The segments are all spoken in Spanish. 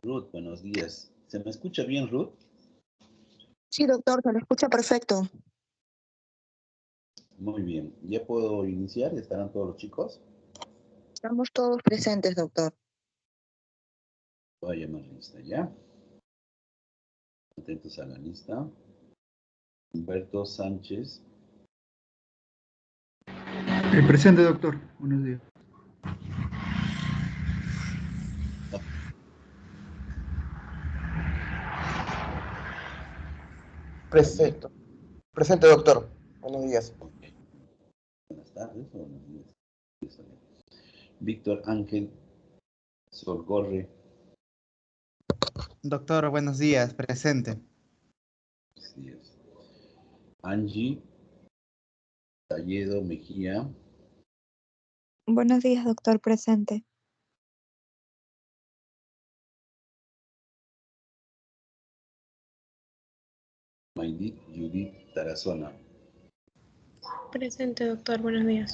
Ruth, buenos días. ¿Se me escucha bien, Ruth? Sí, doctor, se lo escucha perfecto. Muy bien. ¿Ya puedo iniciar? ¿Estarán todos los chicos? Estamos todos presentes, doctor. Voy a llamar lista, ¿ya? Atentos a la lista. Humberto Sánchez. Presente, doctor. Buenos días. Presente. Presente, doctor. Buenos días. Okay. Buenas tardes o buenos días. Víctor Ángel Solgorre. Doctor, buenos días, presente. Buenos días. Angie Talledo Mejía. Buenos días, doctor, presente. Maydit Judith Tarazona. Presente, doctor. Buenos días.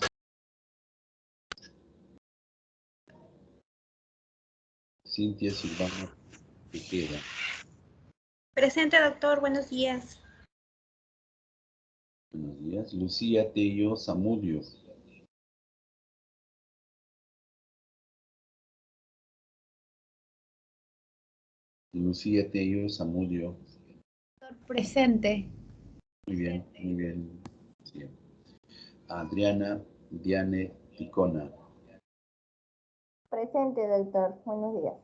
Cintia Silvana Tejeda. Presente, doctor. Buenos días. Buenos días. Lucía Tello Zamudio. Lucía Tello Zamudio. Presente. Muy bien, muy bien. Sí. Adriana Diane Ticona. Presente, doctor. Buenos días.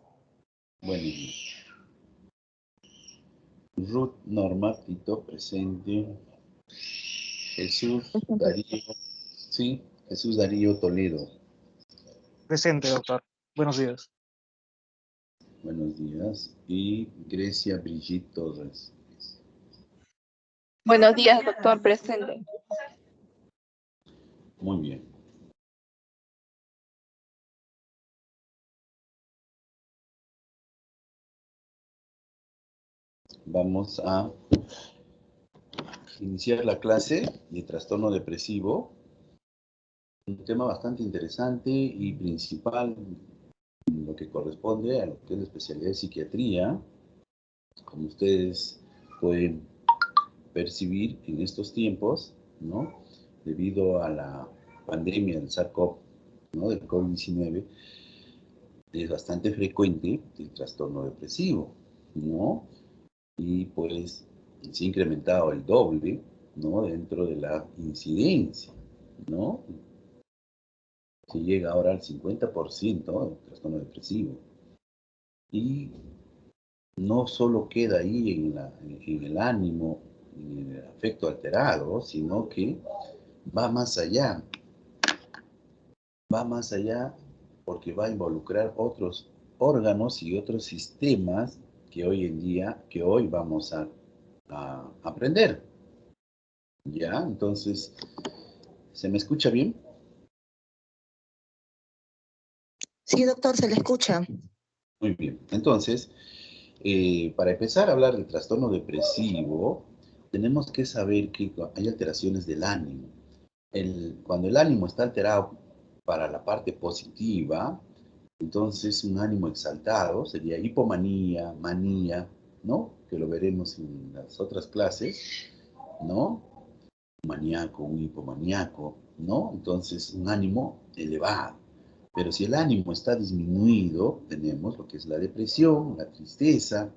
Buenos días. Ruth Norma Tito, presente. Jesús Darío, sí, Jesús Darío Toledo. Presente, doctor. Buenos días. Buenos días. Y Grecia Brigitte Torres. Buenos días, doctor, presente. Muy bien. Vamos a iniciar la clase de trastorno depresivo. Un tema bastante interesante y principal, en lo que corresponde a lo que es la especialidad de psiquiatría. Como ustedes pueden percibir en estos tiempos, ¿no? Debido a la pandemia del SARS-CoV, ¿no? Del COVID-19, es bastante frecuente el trastorno depresivo, ¿no? Y pues se ha incrementado el doble, ¿no? Dentro de la incidencia, ¿no? Se llega ahora al 50% del trastorno depresivo. Y no solo queda ahí en el ánimo, en el afecto alterado, sino que va más allá. Va más allá porque va a involucrar otros órganos y otros sistemas que hoy en día, que hoy vamos a aprender. ¿Ya? Entonces, ¿se me escucha bien? Sí, doctor, se le escucha. Muy bien. Entonces, para empezar a hablar del trastorno depresivo, tenemos que saber que hay alteraciones del ánimo. Cuando el ánimo está alterado para la parte positiva, entonces un ánimo exaltado sería hipomanía, manía, ¿no? Que lo veremos en las otras clases, ¿no? Un maníaco, un hipomaníaco, ¿no? Entonces un ánimo elevado. Pero si el ánimo está disminuido, tenemos lo que es la depresión, la tristeza,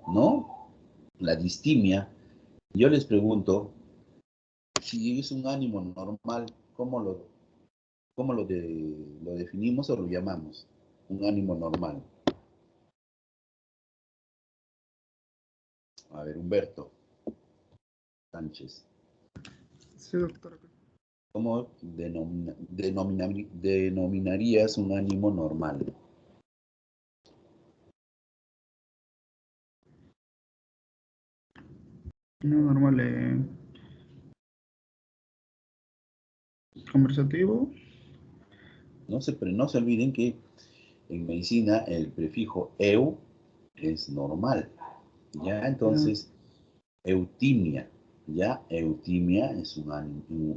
¿no? La distimia. Yo les pregunto, si es un ánimo normal, ¿cómo lo definimos o lo llamamos? Un ánimo normal. A ver, Humberto Sánchez. Sí, doctor. ¿Cómo denominarías un ánimo normal? No normal, conversativo. No se olviden que en medicina el prefijo eu es normal. ¿Ya? Entonces, eutimia. ¿Ya? Eutimia es un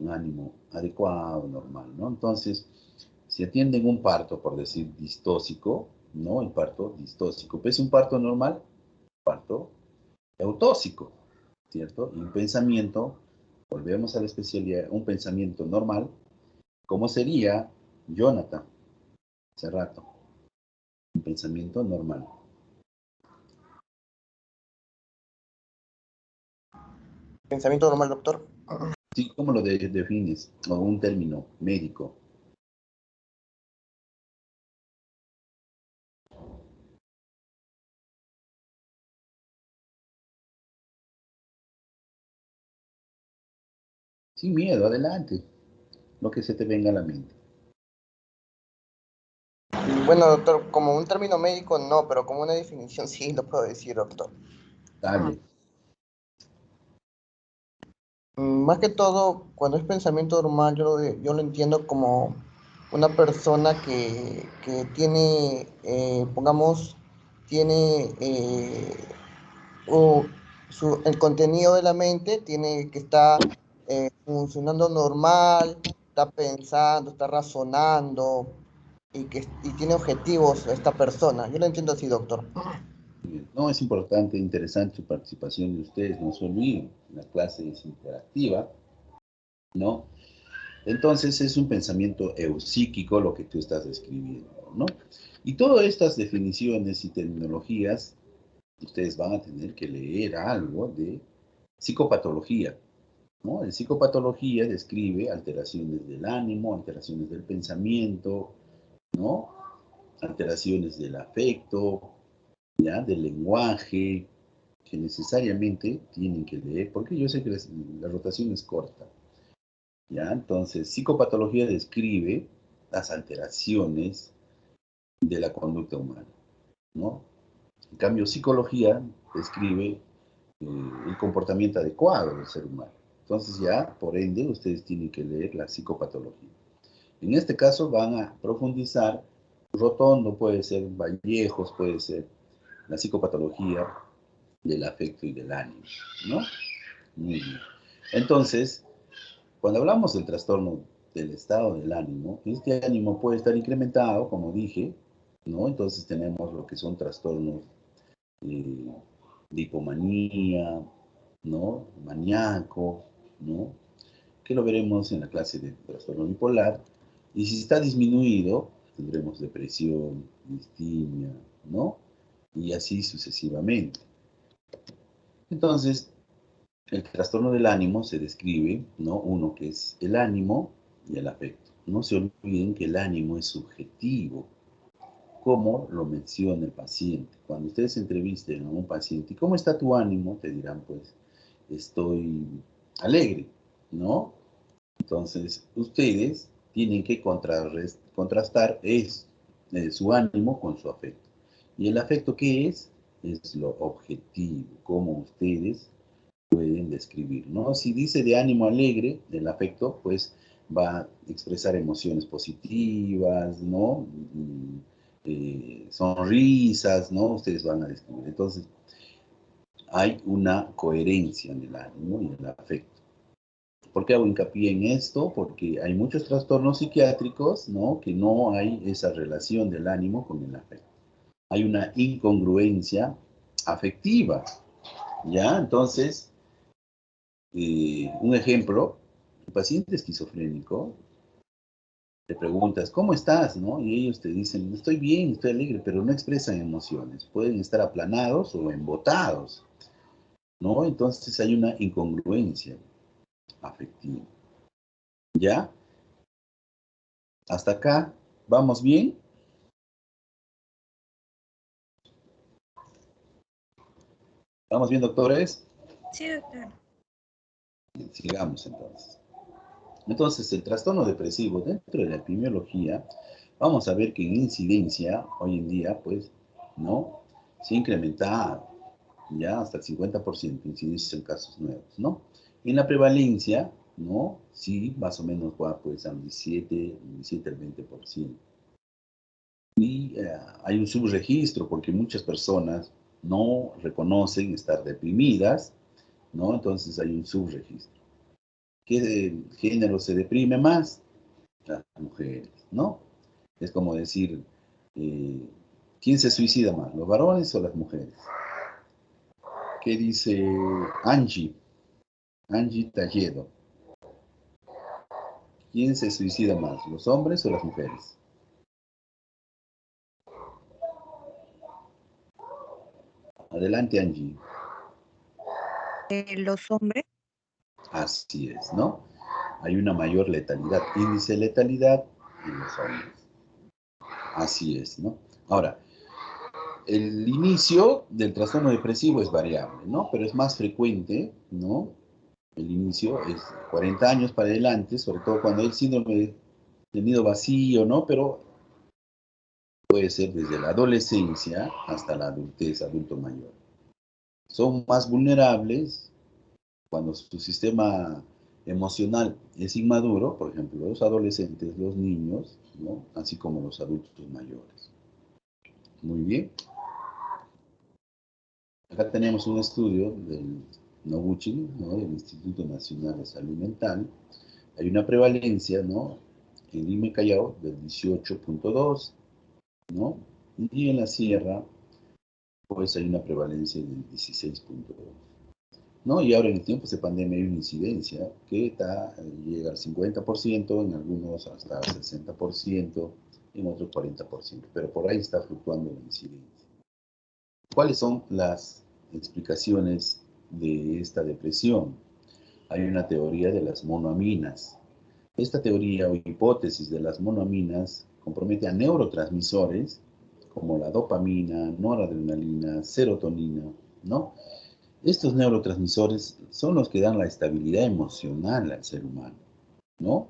ánimo adecuado, normal, ¿no? Entonces, si atienden un parto, por decir, distóxico, ¿no? El parto distóxico. ¿Es un parto normal? Parto eutóxico, ¿cierto? Y un pensamiento, volvemos a la especialidad, un pensamiento normal, ¿cómo sería Jonathan hace rato? Un pensamiento normal. Pensamiento normal, doctor. Sí, ¿cómo lo defines? O un término médico. Sin miedo, adelante. Lo que se te venga a la mente. Bueno, doctor, como un término médico no, pero como una definición sí lo puedo decir, doctor. Dale. Más que todo, cuando es pensamiento normal, yo lo entiendo como una persona que tiene, pongamos, tiene el contenido de la mente, tiene que estar funcionando normal, está pensando, está razonando y tiene objetivos esta persona. Yo lo entiendo así, doctor. No, es importante, interesante su participación de ustedes, no se olviden, la clase es interactiva, ¿no? Entonces es un pensamiento eupsíquico lo que tú estás describiendo, ¿no? Y todas estas definiciones y terminologías, ustedes van a tener que leer algo de psicopatología, ¿no? En psicopatología describe alteraciones del ánimo, alteraciones del pensamiento, ¿no? Alteraciones del afecto, ¿ya? Del lenguaje, que necesariamente tienen que leer, porque yo sé que la rotación es corta, ¿ya? Entonces, psicopatología describe las alteraciones de la conducta humana, ¿no? En cambio, psicología describe el comportamiento adecuado del ser humano. Entonces ya, por ende, ustedes tienen que leer la psicopatología. En este caso van a profundizar, Rotondo puede ser, Vallejos puede ser, la psicopatología del afecto y del ánimo, ¿no? Muy bien. Entonces, cuando hablamos del trastorno del estado del ánimo, este ánimo puede estar incrementado, como dije, ¿no? Entonces tenemos lo que son trastornos eh, de hipomanía, ¿no? Maníaco, ¿no? Que lo veremos en la clase de trastorno bipolar. Y si está disminuido, tendremos depresión, distimia, ¿no? Y así sucesivamente. Entonces, el trastorno del ánimo se describe, ¿no? Uno que es el ánimo y el afecto. No se olviden que el ánimo es subjetivo, como lo menciona el paciente. Cuando ustedes entrevisten a un paciente, ¿cómo está tu ánimo? Te dirán, pues, estoy alegre, ¿no? Entonces, ustedes tienen que contrastar su ánimo con su afecto. ¿Y el afecto qué es? Es lo objetivo, como ustedes pueden describir, ¿no? Si dice de ánimo alegre, el afecto, pues va a expresar emociones positivas, ¿no? Sonrisas, ¿no? Ustedes van a describir. Entonces, hay una coherencia en el ánimo y en el afecto. ¿Por qué hago hincapié en esto? Porque hay muchos trastornos psiquiátricos, ¿no? Que no hay esa relación del ánimo con el afecto. Hay una incongruencia afectiva, ¿ya? Entonces, un ejemplo, un paciente esquizofrénico, te preguntas, ¿cómo estás? ¿No? Y ellos te dicen, estoy bien, estoy alegre, pero no expresan emociones. Pueden estar aplanados o embotados, ¿no? Entonces hay una incongruencia afectiva. ¿Ya? Hasta acá, ¿vamos bien? ¿Vamos bien, doctores? Sí, doctor. Bien, sigamos entonces. Entonces, el trastorno depresivo dentro de la epidemiología, vamos a ver que en incidencia, hoy en día, pues, ¿no? Se ha incrementado ya hasta el 50% incidencia en casos nuevos, ¿no? En la prevalencia, ¿no? Sí, más o menos va pues al 17 al 20%. Y hay un subregistro porque muchas personas no reconocen estar deprimidas, ¿no? Entonces hay un subregistro. ¿Qué género se deprime más? Las mujeres, ¿no? Es como decir, ¿Quién se suicida más, los varones o las mujeres? ¿Qué dice Angie? Angie Talledo. ¿Quién se suicida más, los hombres o las mujeres? Adelante, Angie. Los hombres. Así es, ¿no? Hay una mayor letalidad, índice de letalidad en los hombres. Así es, ¿no? Ahora, el inicio del trastorno depresivo es variable, ¿no? Pero es más frecuente, ¿no? El inicio es 40 años para adelante, sobre todo cuando hay el síndrome de nido vacío, ¿no? Pero puede ser desde la adolescencia hasta la adultez, adulto mayor. Son más vulnerables cuando su sistema emocional es inmaduro, por ejemplo, los adolescentes, los niños, ¿no? Así como los adultos mayores. Muy bien. Acá tenemos un estudio del Noguchi, ¿no? Del Instituto Nacional de Salud Mental. Hay una prevalencia, ¿no? En Lima y Callao del 18.2, ¿no? Y en la Sierra, pues hay una prevalencia del 16.2. ¿No? Y ahora en el tiempo de pandemia hay una incidencia que llega al 50%, en algunos hasta el 60%, en otros 40%, pero por ahí está fluctuando la incidencia. ¿Cuáles son las explicaciones de esta depresión? Hay una teoría de las monoaminas. Esta teoría o hipótesis de las monoaminas compromete a neurotransmisores como la dopamina, noradrenalina, serotonina, ¿no? Estos neurotransmisores son los que dan la estabilidad emocional al ser humano, ¿no?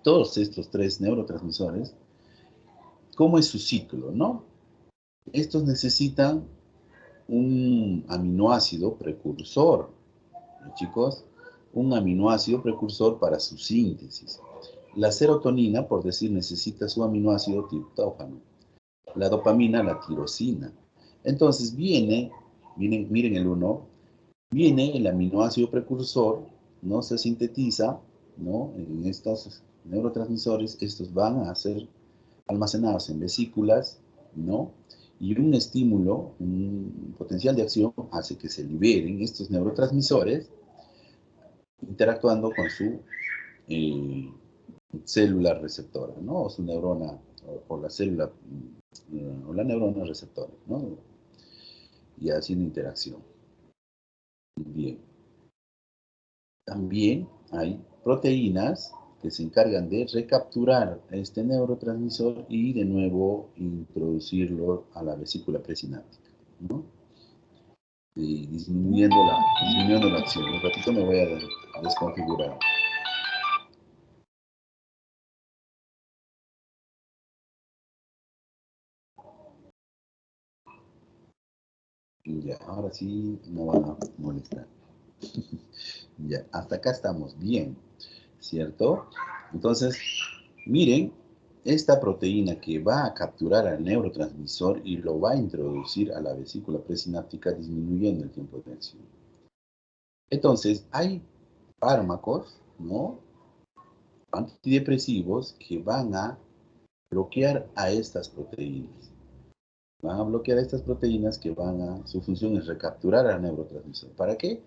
Todos estos tres neurotransmisores, ¿cómo es su ciclo, no? Estos necesitan un aminoácido precursor, ¿no, chicos? Un aminoácido precursor para su síntesis. La serotonina, por decir, necesita su aminoácido triptófano. La dopamina, la tirosina. Entonces miren el 1, viene el aminoácido precursor, ¿no? Se sintetiza, ¿no? En estos neurotransmisores, estos van a ser almacenados en vesículas, ¿no? Y un estímulo, un potencial de acción hace que se liberen estos neurotransmisores interactuando con su célula receptora, ¿no? O su neurona, o la célula, o la neurona receptora, ¿no? Y haciendo interacción. Bien. También hay proteínas que se encargan de recapturar este neurotransmisor y de nuevo introducirlo a la vesícula presináptica, ¿no? Y disminuyendo la acción. Un ratito me voy a desconfigurar. Ya, ahora sí no van a molestar. Ya, hasta acá estamos bien, ¿cierto? Entonces, miren, esta proteína que va a capturar al neurotransmisor y lo va a introducir a la vesícula presináptica disminuyendo el tiempo de acción. Entonces, hay fármacos, ¿no? Antidepresivos que van a bloquear a estas proteínas. Van a bloquear a estas proteínas que su función es recapturar al neurotransmisor. ¿Para qué?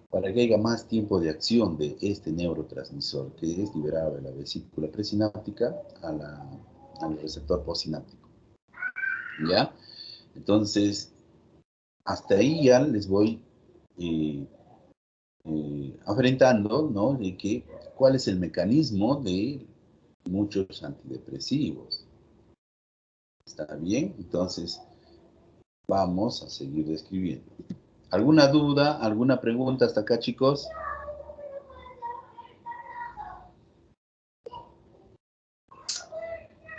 Para que haya más tiempo de acción de este neurotransmisor que es liberado de la vesícula presináptica al receptor postsináptico. ¿Ya? Entonces, hasta ahí ya les voy afrontando, ¿no? De cuál es el mecanismo de muchos antidepresivos. ¿Está bien? Entonces, vamos a seguir describiendo. ¿Alguna duda, alguna pregunta hasta acá, chicos?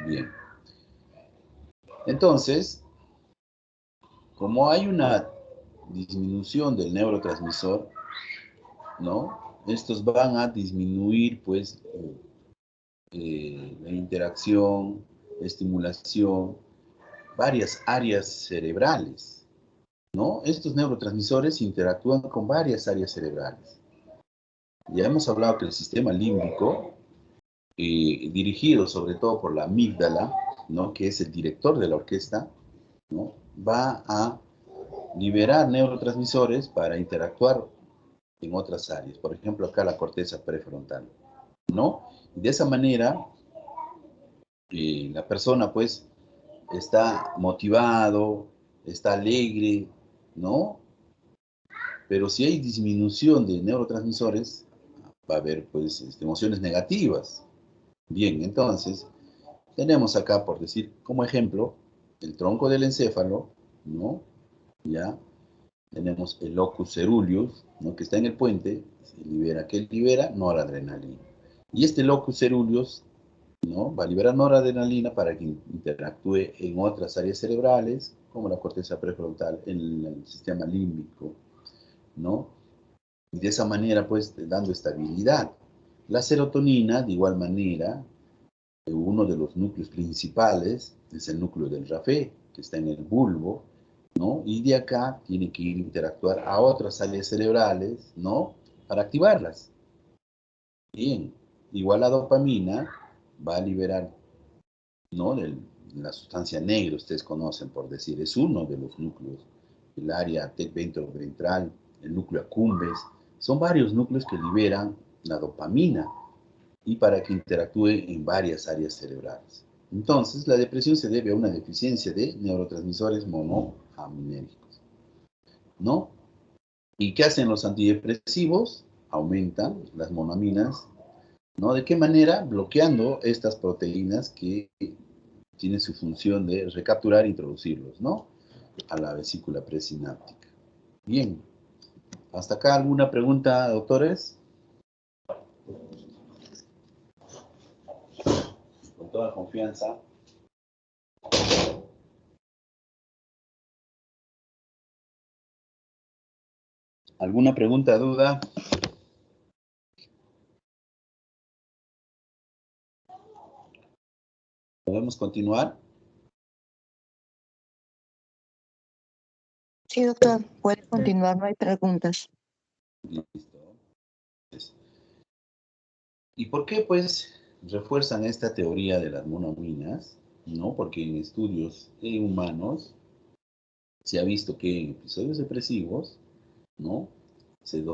Bien. Entonces, como hay una disminución del neurotransmisor, ¿no? Estos van a disminuir, pues, la interacción, estimulación, varias áreas cerebrales, ¿no? Estos neurotransmisores interactúan con varias áreas cerebrales. Ya hemos hablado que el sistema límbico, dirigido sobre todo por la amígdala, ¿no? Que es el director de la orquesta, ¿no? Va a liberar neurotransmisores para interactuar en otras áreas. Por ejemplo, acá la corteza prefrontal, ¿no? Y de esa manera, la persona, pues, está motivado, está alegre, ¿no? Pero si hay disminución de neurotransmisores, va a haber, pues, emociones negativas. Bien, entonces, tenemos acá, por decir, como ejemplo, el tronco del encéfalo, ¿no? Ya, tenemos el locus ceruleus, ¿no? Que está en el puente, se libera, ¿qué libera? Noradrenalina. Y este locus ceruleus, ¿no? Va a liberar noradrenalina para que interactúe en otras áreas cerebrales, como la corteza prefrontal, en el sistema límbico, ¿no? Y de esa manera, pues, dando estabilidad. La serotonina, de igual manera, uno de los núcleos principales es el núcleo del Rapé, que está en el bulbo, ¿no? Y de acá tiene que ir a interactuar a otras áreas cerebrales, ¿no? Para activarlas. Bien, igual la dopamina va a liberar, ¿no? La sustancia negra, ustedes conocen por decir, es uno de los núcleos, el área ventroventral, el núcleo accumbens, son varios núcleos que liberan la dopamina y para que interactúe en varias áreas cerebrales. Entonces, la depresión se debe a una deficiencia de neurotransmisores monoaminérgicos, ¿no? ¿Y qué hacen los antidepresivos? Aumentan las monoaminas, ¿no? ¿De qué manera? Bloqueando estas proteínas que tienen su función de recapturar e introducirlos, ¿no? A la vesícula presináptica. Bien. ¿Hasta acá alguna pregunta, doctores? Con toda confianza. ¿Alguna pregunta, duda? ¿Podemos continuar? Sí, doctor, puede continuar, no hay preguntas. Listo. ¿Y por qué, pues, refuerzan esta teoría de las monoaminas? ¿No? Porque en estudios en humanos se ha visto que en episodios depresivos, ¿no? Se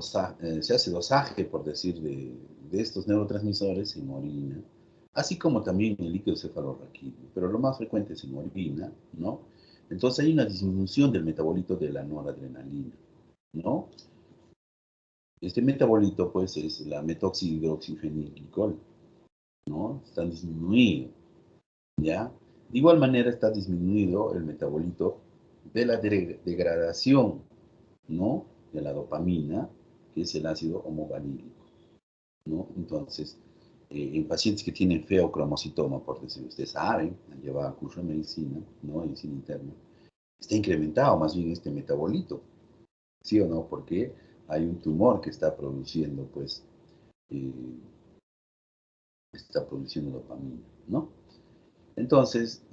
hace dosaje, por decir, de estos neurotransmisores en orina, así como también en el líquido cefalorraquídeo, pero lo más frecuente es en orina, ¿no? Entonces hay una disminución del metabolito de la noradrenalina, ¿no? Este metabolito, pues, es la metoxihidroxifenilglicol, ¿no? Está disminuido, ¿ya? De igual manera está disminuido el metabolito de la degradación, ¿no? De la dopamina, que es el ácido homovanílico, ¿no? Entonces, en pacientes que tienen feocromocitoma, por decir, ustedes saben, han llevado a curso de medicina, ¿no? Medicina interna, está incrementado más bien este metabolito, ¿sí o no? Porque hay un tumor que eh, está produciendo dopamina, ¿no? Entonces,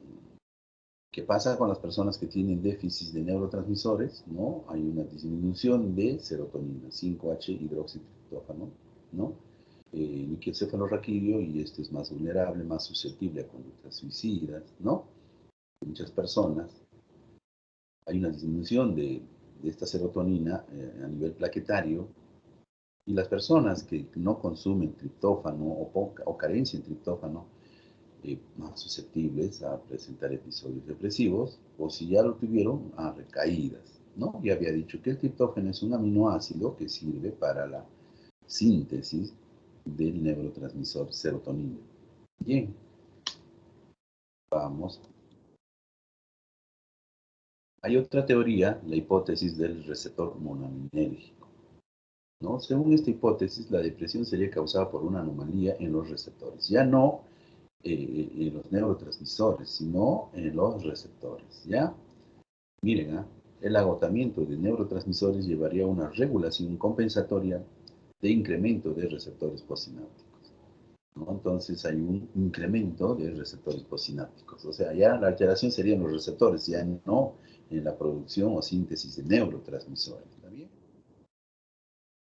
¿qué pasa con las personas que tienen déficit de neurotransmisores? ¿No? Hay una disminución de serotonina, 5-H-hidroxitriptófano, ¿no? Líquido cefalorraquídeo, y este es más vulnerable, más susceptible a conductas suicidas, ¿no? Muchas personas. Hay una disminución de esta serotonina a nivel plaquetario, y las personas que no consumen triptófano o carencia en triptófano, más susceptibles a presentar episodios depresivos, o si ya lo tuvieron, a recaídas, ¿no? Ya había dicho que el triptófano es un aminoácido que sirve para la síntesis del neurotransmisor serotonina. Bien, vamos. Hay otra teoría, la hipótesis del receptor monoaminérgico, ¿no? Según esta hipótesis, la depresión sería causada por una anomalía en los receptores, ya no en los neurotransmisores, sino en los receptores, ¿ya? Miren, el agotamiento de neurotransmisores llevaría a una regulación compensatoria de incremento de receptores postsinápticos, ¿no? Entonces hay un incremento de receptores postsinápticos, o sea, ya la alteración sería en los receptores, ya no en la producción o síntesis de neurotransmisores, ¿está bien?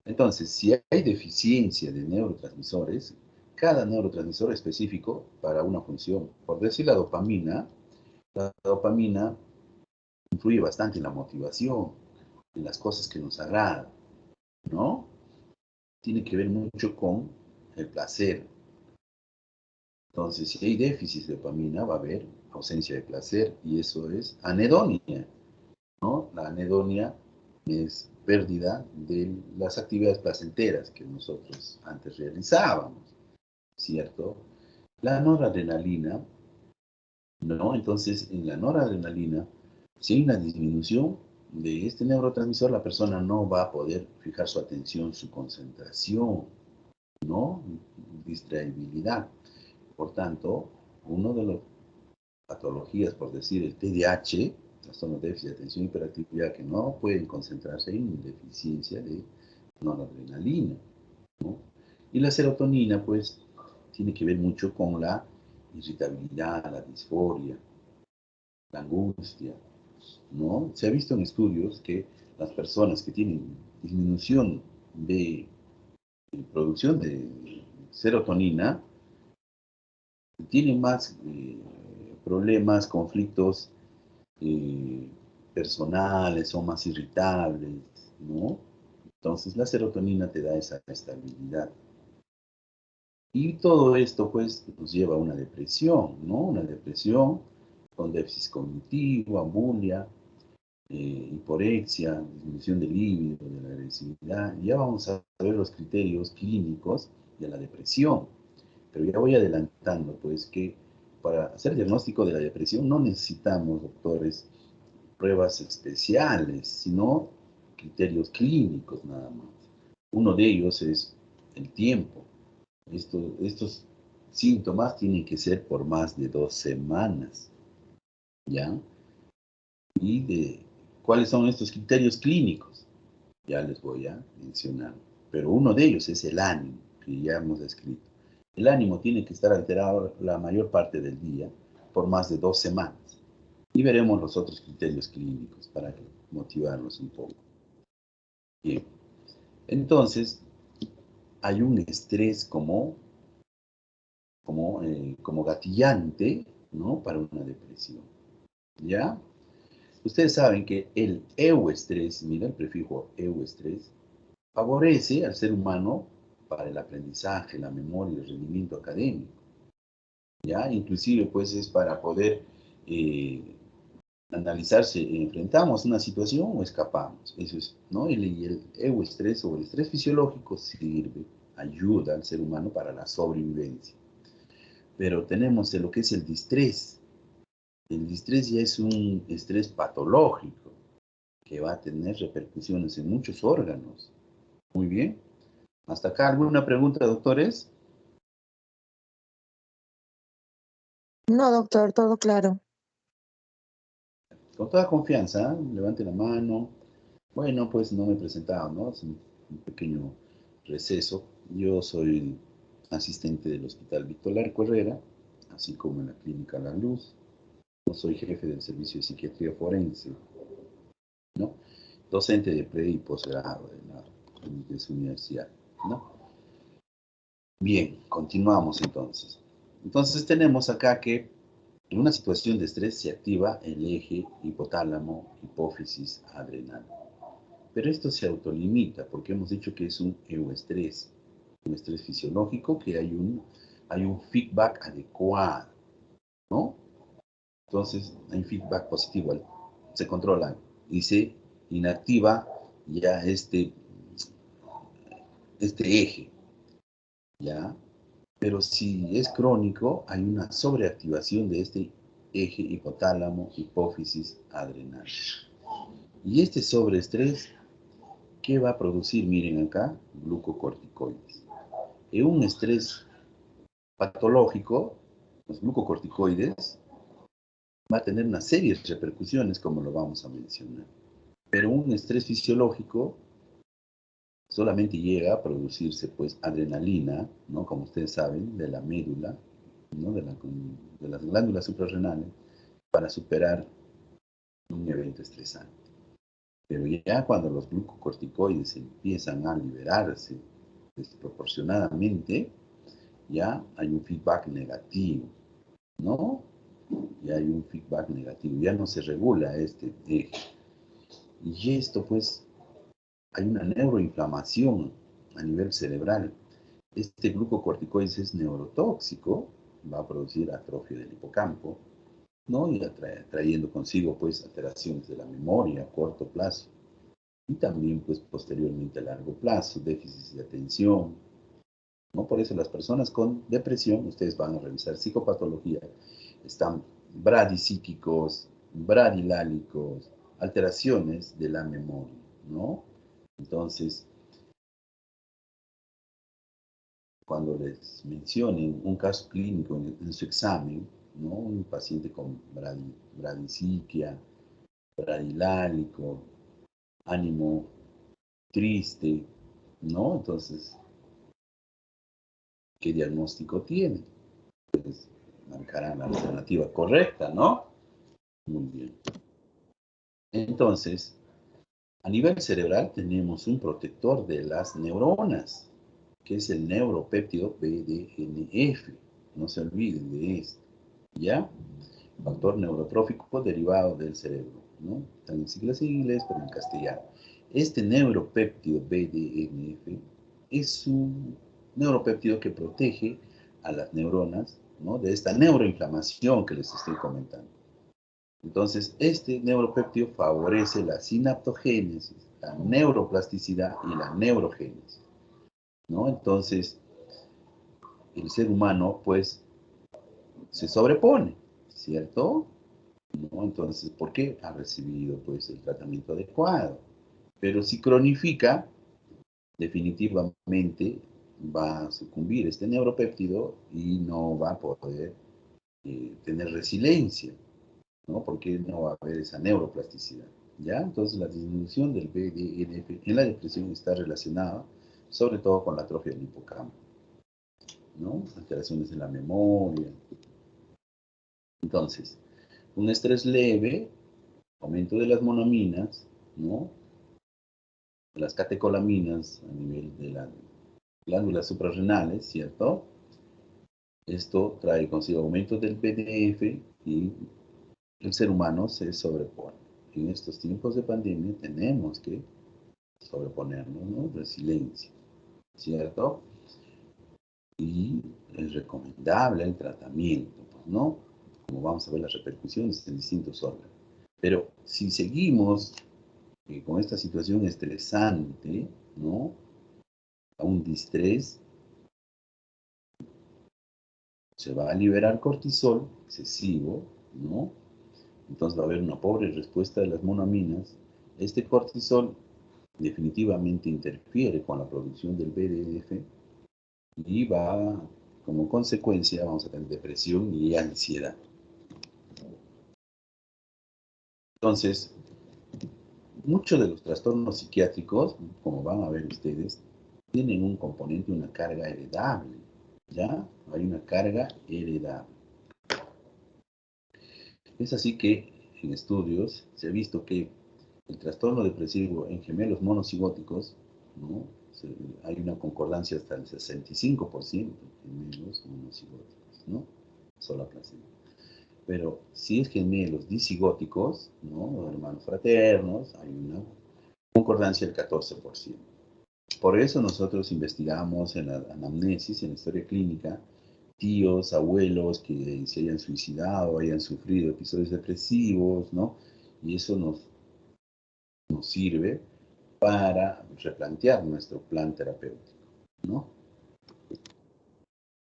Entonces, si hay deficiencia de neurotransmisores, cada neurotransmisor específico para una función, por decir la dopamina influye bastante en la motivación, en las cosas que nos agradan, ¿no? Tiene que ver mucho con el placer. Entonces, si hay déficit de dopamina, va a haber ausencia de placer y eso es anedonia, ¿no? La anedonia es pérdida de las actividades placenteras que nosotros antes realizábamos, ¿cierto? La noradrenalina, ¿no? Entonces, en la noradrenalina, si hay una disminución de este neurotransmisor, la persona no va a poder fijar su atención, su concentración, ¿no? Distraibilidad. Por tanto, uno de las patologías, por decir el TDAH, trastorno de déficit de atención y hiperactividad, que no pueden concentrarse en deficiencia de noradrenalina, ¿no? Y la serotonina, pues, tiene que ver mucho con la irritabilidad, la disforia, la angustia, ¿no? Se ha visto en estudios que las personas que tienen disminución de producción de serotonina tienen más problemas, conflictos personales, son más irritables, ¿no? Entonces la serotonina te da esa estabilidad. Y todo esto, pues, nos lleva a una depresión, ¿no? Una depresión con déficit cognitivo, abulia, hiporexia, disminución del líbido, de la agresividad. Ya vamos a ver los criterios clínicos de la depresión. Pero ya voy adelantando, pues, que para hacer diagnóstico de la depresión no necesitamos, doctores, pruebas especiales, sino criterios clínicos nada más. Uno de ellos es el tiempo. Estos síntomas tienen que ser por más de 2 semanas, ¿ya? ¿Y cuáles son estos criterios clínicos? Ya les voy a mencionar. Pero uno de ellos es el ánimo, que ya hemos descrito. El ánimo tiene que estar alterado la mayor parte del día por más de 2 semanas. Y veremos los otros criterios clínicos para motivarlos un poco. Bien. Entonces, hay un estrés como gatillante, ¿no? Para una depresión. ¿Ya? Ustedes saben que el euestrés, mira el prefijo euestrés, favorece al ser humano para el aprendizaje, la memoria y el rendimiento académico. ¿Ya? Inclusive, pues, es para poder analizar si enfrentamos una situación o escapamos. Eso es, ¿no? Y el euestrés o el estrés fisiológico sirve, ayuda al ser humano para la sobrevivencia. Pero tenemos lo que es el distrés. El distrés ya es un estrés patológico que va a tener repercusiones en muchos órganos. Muy bien. ¿Hasta acá alguna pregunta, doctores? No, doctor, todo claro. Con toda confianza, ¿eh? Levante la mano. Bueno, pues no me he presentado, ¿no? Es un pequeño receso. Yo soy asistente del Hospital Víctor Larco Herrera, así como en la Clínica La Luz. No soy jefe del Servicio de Psiquiatría Forense, ¿no? Docente de pre y posgrado de su universidad, ¿no? Bien, continuamos entonces. Entonces tenemos acá que en una situación de estrés se activa el eje hipotálamo, hipófisis, adrenal. Pero esto se autolimita porque hemos dicho que es un euestrés, un estrés fisiológico que hay un feedback adecuado, ¿no? Entonces hay feedback positivo, se controla y se inactiva ya este eje, ¿ya? Pero si es crónico, hay una sobreactivación de este eje hipotálamo, hipófisis, adrenal. Y este sobreestrés, ¿qué va a producir? Miren acá, glucocorticoides. En un estrés patológico, los glucocorticoides va a tener una serie de repercusiones, como lo vamos a mencionar. Pero un estrés fisiológico solamente llega a producirse, pues, adrenalina, ¿no? Como ustedes saben, de la médula, ¿no? De las glándulas suprarrenales, para superar un evento estresante. Pero ya cuando los glucocorticoides empiezan a liberarse desproporcionadamente, ya hay un feedback negativo, ¿no? y hay un feedback negativo, ya no se regula este eje. Y esto pues, hay una neuroinflamación a nivel cerebral. Este glucocorticoides es neurotóxico, va a producir atrofia del hipocampo, ¿no? Y trayendo consigo pues alteraciones de la memoria a corto plazo. Y también pues posteriormente a largo plazo, déficits de atención, ¿no? Por eso las personas con depresión, ustedes van a revisar psicopatología, están bradicíquicos, bradilálicos, alteraciones de la memoria, ¿no? Entonces, cuando les mencionen un caso clínico en su examen, ¿no? Un paciente con bradiciquia, bradilálico, ánimo triste, ¿no? Entonces, ¿qué diagnóstico tiene? Pues marcarán la alternativa correcta, ¿no? Muy bien. Entonces, a nivel cerebral tenemos un protector de las neuronas, que es el neuropéptido BDNF. No se olviden de esto, ¿ya? Factor neurotrófico derivado del cerebro, ¿no? Están en siglas en inglés, pero en castellano. Este neuropéptido BDNF es un neuropéptido que protege a las neuronas, ¿no? De esta neuroinflamación que les estoy comentando. Entonces, este neuropéptido favorece la sinaptogénesis, la neuroplasticidad y la neurogénesis, ¿no? Entonces, el ser humano, pues, se sobrepone, ¿cierto? ¿No? Entonces, ¿por qué? Ha recibido, pues, el tratamiento adecuado. Pero si cronifica, definitivamente va a sucumbir este neuropéptido y no va a poder tener resiliencia, ¿no? Porque no va a haber esa neuroplasticidad, ¿ya? Entonces la disminución del BDNF en la depresión está relacionada sobre todo con la atrofia del hipocampo, ¿no? Alteraciones en la memoria. Entonces, un estrés leve, aumento de las monaminas, ¿no? Las catecolaminas a nivel de las glándulas suprarrenales, ¿cierto? Esto trae consigo aumento del BDNF y el ser humano se sobrepone. En estos tiempos de pandemia tenemos que sobreponernos, ¿no? Resiliencia, ¿cierto? Y es recomendable el tratamiento, pues, ¿no? Como vamos a ver las repercusiones en distintos órganos. Pero si seguimos con esta situación estresante, ¿no? A un distrés, se va a liberar cortisol excesivo, ¿no? Entonces va a haber una pobre respuesta de las monaminas. Este cortisol definitivamente interfiere con la producción del BDNF y va, como consecuencia, vamos a tener depresión y ansiedad. Entonces, muchos de los trastornos psiquiátricos, como van a ver ustedes, tienen un componente, una carga heredable, ¿ya? Hay una carga heredable. Es así que en estudios se ha visto que el trastorno depresivo en gemelos monocigóticos, ¿no? Hay una concordancia hasta el 65% en gemelos monocigóticos, ¿no? Sola placenta. Pero si es gemelos disigóticos, ¿no? Hermanos fraternos, hay una concordancia del 14%. Por eso nosotros investigamos en la anamnesis, en la historia clínica, tíos, abuelos que se hayan suicidado, hayan sufrido episodios depresivos, ¿no? Y eso nos sirve para replantear nuestro plan terapéutico, ¿no?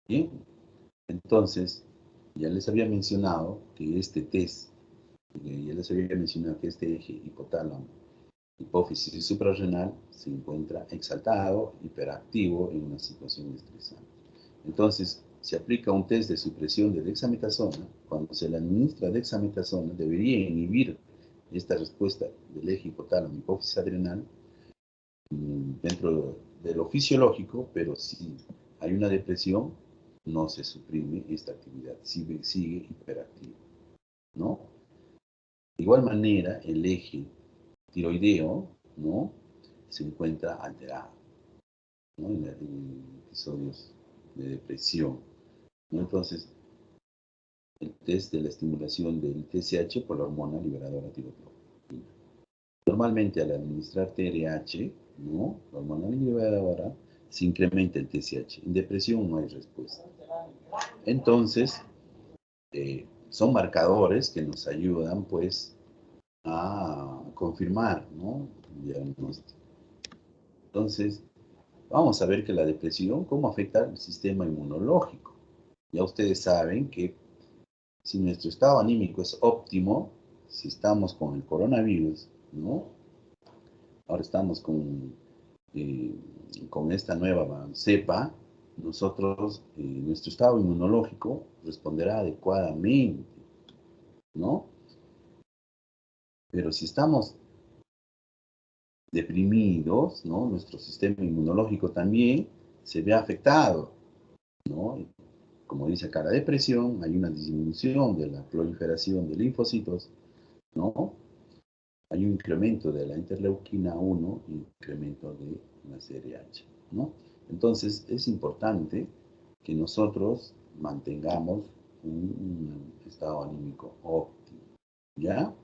Bien, entonces, ya les había mencionado que este test, ya les había mencionado que este eje hipotálamo, hipófisis y suprarrenal se encuentra exaltado, hiperactivo en una situación estresante. Entonces, se aplica un test de supresión de dexametasona. Cuando se le administra dexametasona, debería inhibir esta respuesta del eje hipotálamo, hipófisis adrenal, dentro de lo fisiológico, pero si hay una depresión, no se suprime esta actividad, sigue hiperactivo, ¿no? De igual manera, el eje tiroideo, ¿no? Se encuentra alterado, ¿no? En episodios de depresión, ¿no? Entonces, el test de la estimulación del TSH por la hormona liberadora tiroglobulina. Normalmente al administrar TRH, ¿no? La hormona liberadora, se incrementa el TSH. En depresión no hay respuesta. Entonces, son marcadores que nos ayudan, pues, a confirmar, ¿no? El diagnóstico. Entonces, vamos a ver que la depresión, cómo afecta al sistema inmunológico. Ya ustedes saben que si nuestro estado anímico es óptimo, si estamos con el coronavirus, ¿no? Ahora estamos con esta nueva cepa, nosotros, nuestro estado inmunológico responderá adecuadamente, ¿no? Pero si estamos deprimidos, ¿no? Nuestro sistema inmunológico también se ve afectado, ¿no? Como dice acá, la depresión, hay una disminución de la proliferación de linfocitos, ¿no? Hay un incremento de la interleuquina 1 y incremento de la CRH, ¿no? Entonces, es importante que nosotros mantengamos un estado anímico óptimo, ¿ya?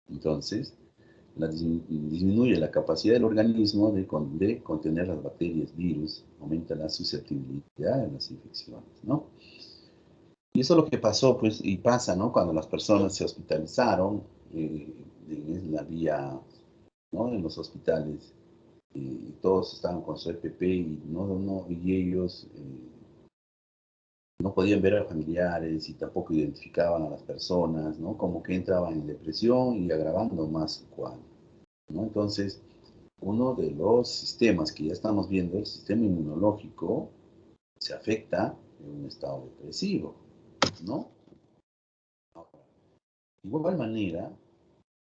Entonces, disminuye la capacidad del organismo de contener las bacterias, virus, aumenta la susceptibilidad a las infecciones, ¿no? Y eso es lo que pasó, pues, y pasa, ¿no? Cuando las personas se hospitalizaron en la vía, ¿no? En los hospitales, todos estaban con su EPP y ellos no podían ver a familiares y tampoco identificaban a las personas, ¿no? Como que entraban en depresión y agravando más su cuadro, ¿no? Entonces, uno de los sistemas que ya estamos viendo, el sistema inmunológico, se afecta en un estado depresivo, ¿no? De igual manera,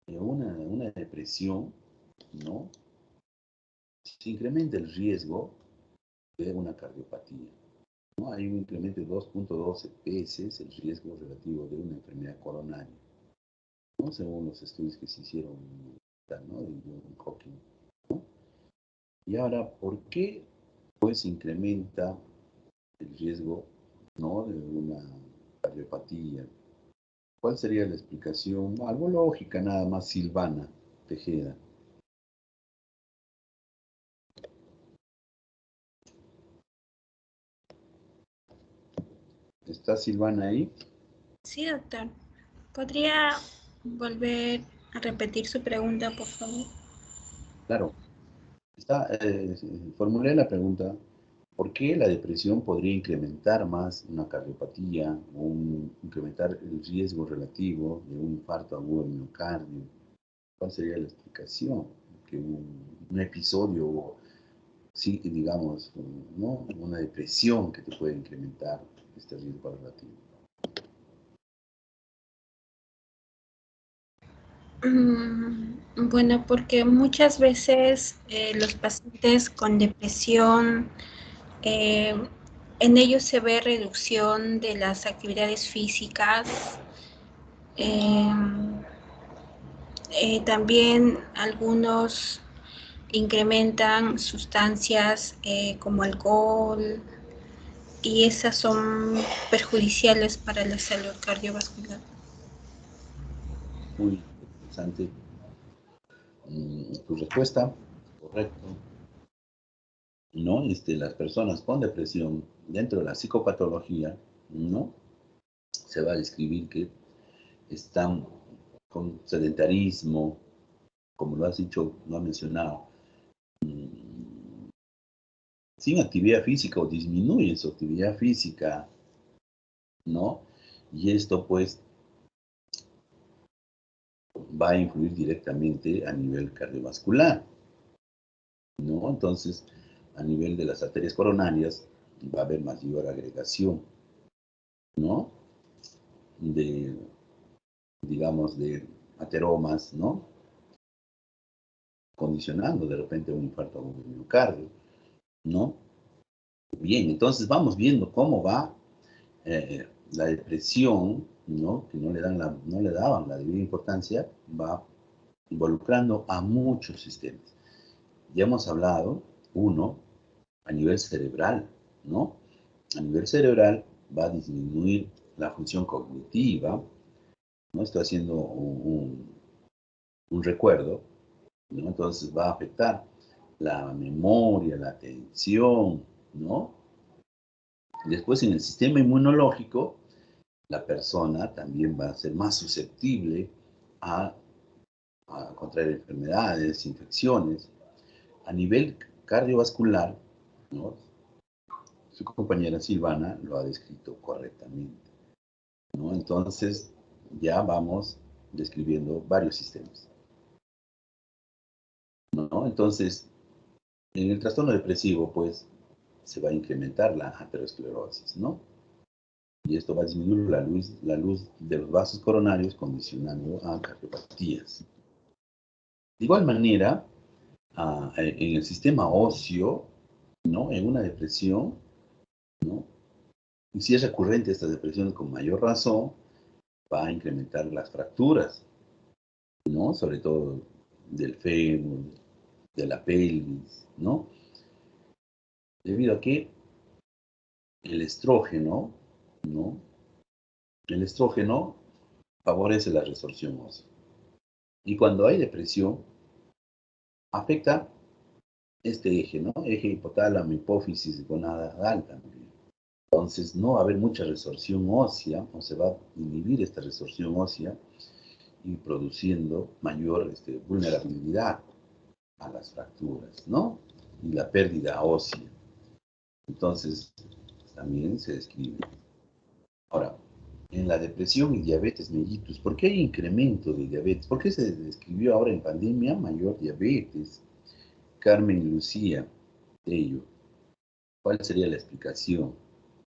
una depresión, ¿no? Se incrementa el riesgo de una cardiopatía, ¿no? Hay un incremento de 2.12 veces el riesgo relativo de una enfermedad coronaria, ¿no? Según los estudios que se hicieron, ¿no? De John Hopkins, ¿no? Y ahora, ¿por qué pues incrementa el riesgo, ¿no? De una cardiopatía? ¿Cuál sería la explicación? Algo lógica, nada más. Silvana Tejeda. ¿Está Silvana ahí? Sí, doctor. ¿Podría volver a repetir su pregunta, por favor? Claro. Formulé la pregunta, ¿por qué la depresión podría incrementar más una cardiopatía o incrementar el riesgo relativo de un infarto agudo de miocardio? ¿Cuál sería la explicación? Que un episodio, sí, digamos, ¿no? Una depresión que te puede incrementar este riesgo relativo. Bueno, porque muchas veces los pacientes con depresión, en ellos se ve reducción de las actividades físicas. También algunos incrementan sustancias como alcohol y esas son perjudiciales para la salud cardiovascular. Muy interesante. Tu respuesta, correcto. ¿No? Las personas con depresión, dentro de la psicopatología, ¿no? Se va a describir que están con sedentarismo, como lo has dicho, lo has mencionado, sin actividad física o disminuyen su actividad física, ¿no? Y esto, pues, va a influir directamente a nivel cardiovascular, ¿no? Entonces, a nivel de las arterias coronarias, va a haber mayor agregación, ¿no? Digamos, de ateromas, ¿no? Condicionando de repente un infarto agudo de miocardio, ¿no? Bien, entonces vamos viendo cómo va la depresión, ¿no? Que no le daban la debida importancia, va involucrando a muchos sistemas. Ya hemos hablado, uno, a nivel cerebral, ¿no? A nivel cerebral va a disminuir la función cognitiva, ¿no? Estoy haciendo un recuerdo, ¿no? Entonces va a afectar la memoria, la atención, ¿no? Después en el sistema inmunológico, la persona también va a ser más susceptible a contraer enfermedades, infecciones. A nivel cardiovascular, ¿no? Su compañera Silvana lo ha descrito correctamente, ¿no? Entonces, ya vamos describiendo varios sistemas, ¿no? Entonces, en el trastorno depresivo, pues, se va a incrementar la aterosclerosis, ¿no? Y esto va a disminuir la luz de los vasos coronarios, condicionando a cardiopatías. De igual manera, en el sistema óseo, ¿no? En una depresión, ¿no? Y si es recurrente esta depresión con mayor razón, va a incrementar las fracturas, ¿no? Sobre todo del fémur, de la pelvis, ¿no? Debido a que el estrógeno, ¿no? El estrógeno favorece la resorción ósea. Y cuando hay depresión, afecta este eje, ¿no? Eje hipotálamo, hipófisis, gonadal también. Entonces no va a haber mucha resorción ósea, o se va a inhibir esta resorción ósea y produciendo mayor vulnerabilidad a las fracturas, ¿no? Y la pérdida ósea. Entonces, también se describe. Ahora, en la depresión y diabetes mellitus, ¿por qué hay incremento de diabetes? ¿Por qué se describió ahora en pandemia mayor diabetes? Carmen y Lucía, ello, ¿cuál sería la explicación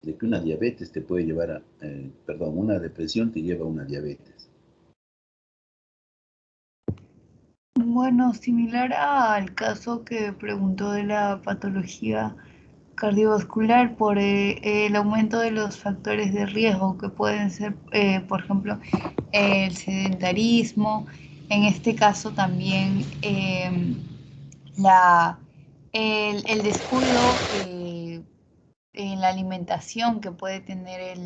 de que una diabetes te puede llevar a, una depresión te lleva a una diabetes? Bueno, similar al caso que preguntó de la patología cardiovascular por el aumento de los factores de riesgo que pueden ser, por ejemplo, el sedentarismo, en este caso también el descuido en la alimentación que puede tener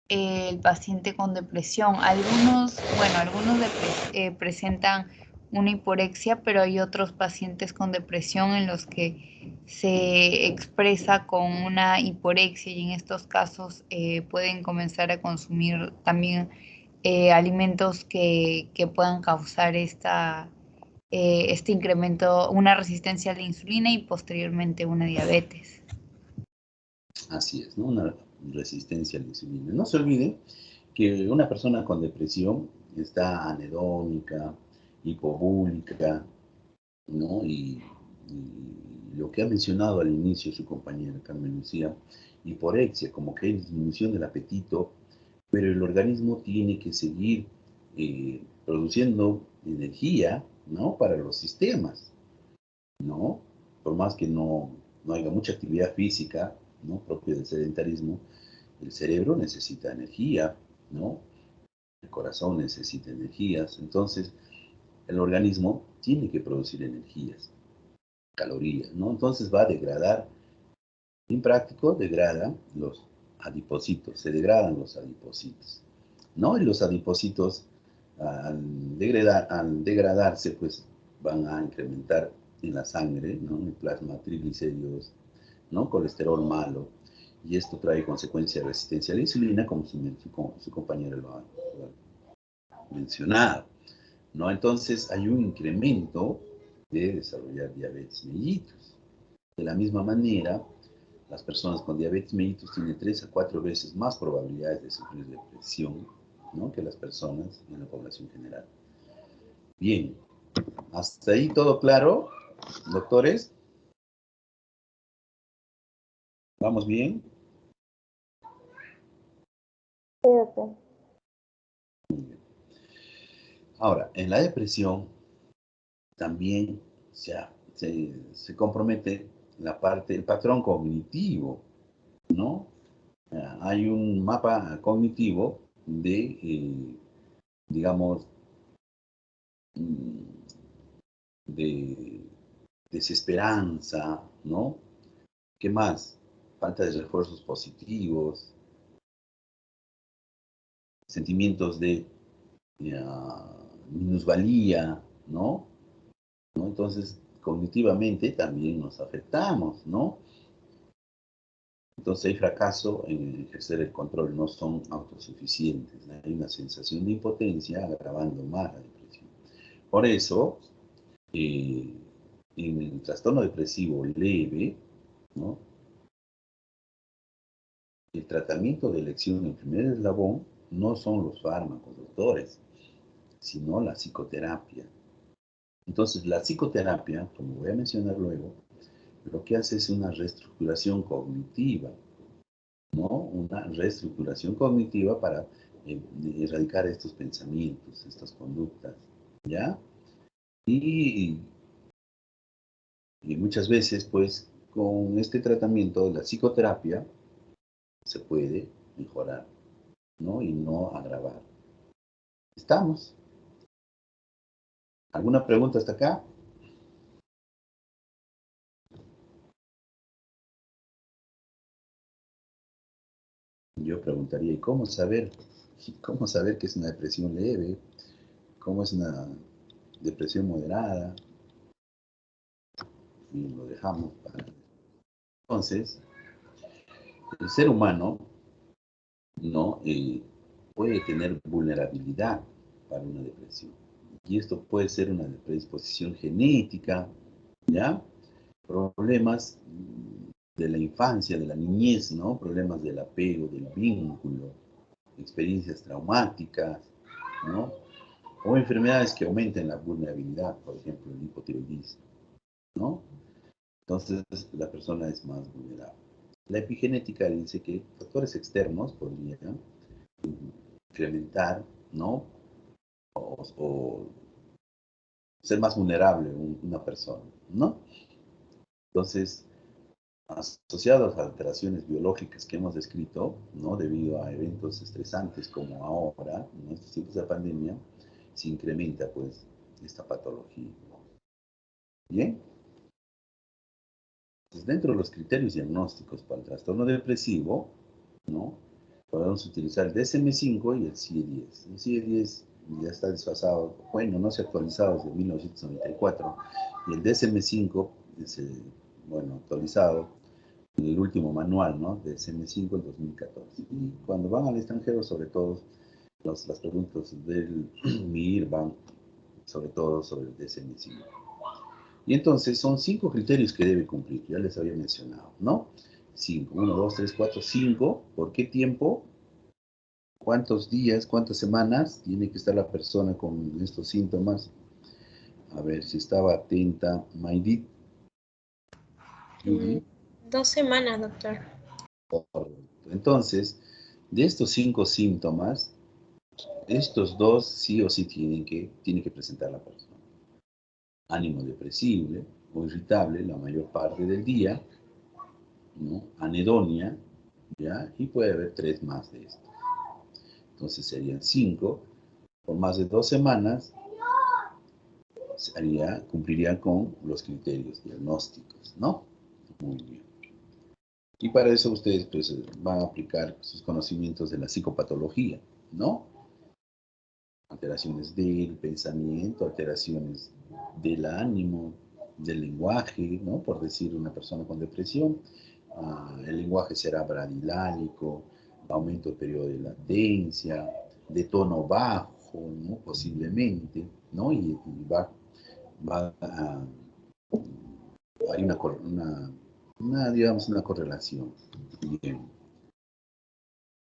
el paciente con depresión. Algunos presentan una hiporexia, pero hay otros pacientes con depresión en los que se expresa con una hiporexia y en estos casos pueden comenzar a consumir también alimentos que puedan causar este incremento, una resistencia a la insulina y posteriormente una diabetes. Así es, ¿no? Una resistencia a la insulina. No se olvide que una persona con depresión está anedónica, hipobúlica, ¿no? Y lo que ha mencionado al inicio su compañera Carmen Lucía, hiporexia, como que hay disminución del apetito, pero el organismo tiene que seguir produciendo energía, ¿no? Para los sistemas, ¿no? Por más que no haya mucha actividad física, ¿no? Propio del sedentarismo, el cerebro necesita energía, ¿no? El corazón necesita energías, entonces el organismo tiene que producir energías, calorías, ¿no? Entonces va a degradar, en práctico degrada los adipocitos, se degradan los adipocitos, ¿no? Y los adipocitos al degradarse, pues van a incrementar en la sangre, ¿no? En el plasma triglicéridos, ¿no? Colesterol malo, y esto trae consecuencia de resistencia a la insulina, como su compañero lo ha mencionado, ¿no? Entonces hay un incremento de desarrollar diabetes mellitus. De la misma manera, las personas con diabetes mellitus tienen 3 a 4 veces más probabilidades de sufrir depresión, ¿no? Que las personas en la población general. Bien, hasta ahí todo claro, doctores. ¿Vamos bien? Sí, doctor. Muy bien. Ahora, en la depresión también se compromete el patrón cognitivo, ¿no? Hay un mapa cognitivo de, digamos, de desesperanza, ¿no? ¿Qué más? falta de refuerzos positivos, sentimientos de minusvalía, ¿no? Entonces, cognitivamente también nos afectamos, ¿no? Entonces hay fracaso en ejercer el control, no son autosuficientes. Hay una sensación de impotencia agravando más la depresión. Por eso, en el trastorno depresivo leve, ¿no? El tratamiento de elección en primer eslabón no son los fármacos, doctores, sino la psicoterapia. Entonces, la psicoterapia, como voy a mencionar luego, lo que hace es una reestructuración cognitiva, ¿no? Una reestructuración cognitiva para erradicar estos pensamientos, estas conductas, ¿ya? Y muchas veces, pues, con este tratamiento de la psicoterapia, se puede mejorar, ¿no? Y no agravar. ¿Estamos? ¿Alguna pregunta hasta acá? Yo preguntaría, ¿y cómo saber que es una depresión leve? ¿Cómo es una depresión moderada? Y lo dejamos para... Entonces, el ser humano, ¿no? Puede tener vulnerabilidad para una depresión. Y esto puede ser una predisposición genética, ¿ya? Problemas de la infancia, de la niñez, ¿no? Problemas del apego, del vínculo, experiencias traumáticas, ¿no? O enfermedades que aumenten la vulnerabilidad, por ejemplo, el hipotiroidismo, ¿no? Entonces, la persona es más vulnerable. La epigenética dice que factores externos podrían incrementar, ¿no? O ser más vulnerable una persona, ¿no? Entonces, asociados a alteraciones biológicas que hemos descrito, ¿no? Debido a eventos estresantes como ahora, en estos tiempos de pandemia, se incrementa, pues, esta patología. ¿Bien? Entonces, dentro de los criterios diagnósticos para el trastorno depresivo, ¿no? Podemos utilizar el DSM-5 y el CIE-10. El CIE-10 ya está desfasado, bueno, no se ha actualizado desde 1994, y el DSM-5 es, bueno, actualizado en el último manual, ¿no? DSM-5 en 2014. Y cuando van al extranjero, sobre todo, las preguntas del MIR van sobre todo sobre el DSM-5. Y entonces son 5 criterios que debe cumplir, ya les había mencionado, ¿no? 5, 1, 2, 3, 4, 5. ¿Por qué tiempo? ¿Cuántos días, cuántas semanas tiene que estar la persona con estos síntomas? A ver si estaba atenta, Maidit. 2 semanas, doctor. Correcto. Entonces, de estos 5 síntomas, estos 2 sí o sí tiene que presentar la persona. Ánimo depresible o irritable la mayor parte del día, ¿no? Anedonia, ¿ya? Y puede haber 3 más de esto. Entonces serían 5, por más de 2 semanas, cumpliría con los criterios diagnósticos, ¿no? Muy bien. Y para eso ustedes pues van a aplicar sus conocimientos de la psicopatología, ¿no? Alteraciones del pensamiento, alteraciones del ánimo, del lenguaje, ¿no? Por decir una persona con depresión, el lenguaje será bradilánico, aumento del periodo de latencia, de tono bajo, ¿no? Posiblemente, ¿no? Y va a... hay digamos, una correlación. Bien.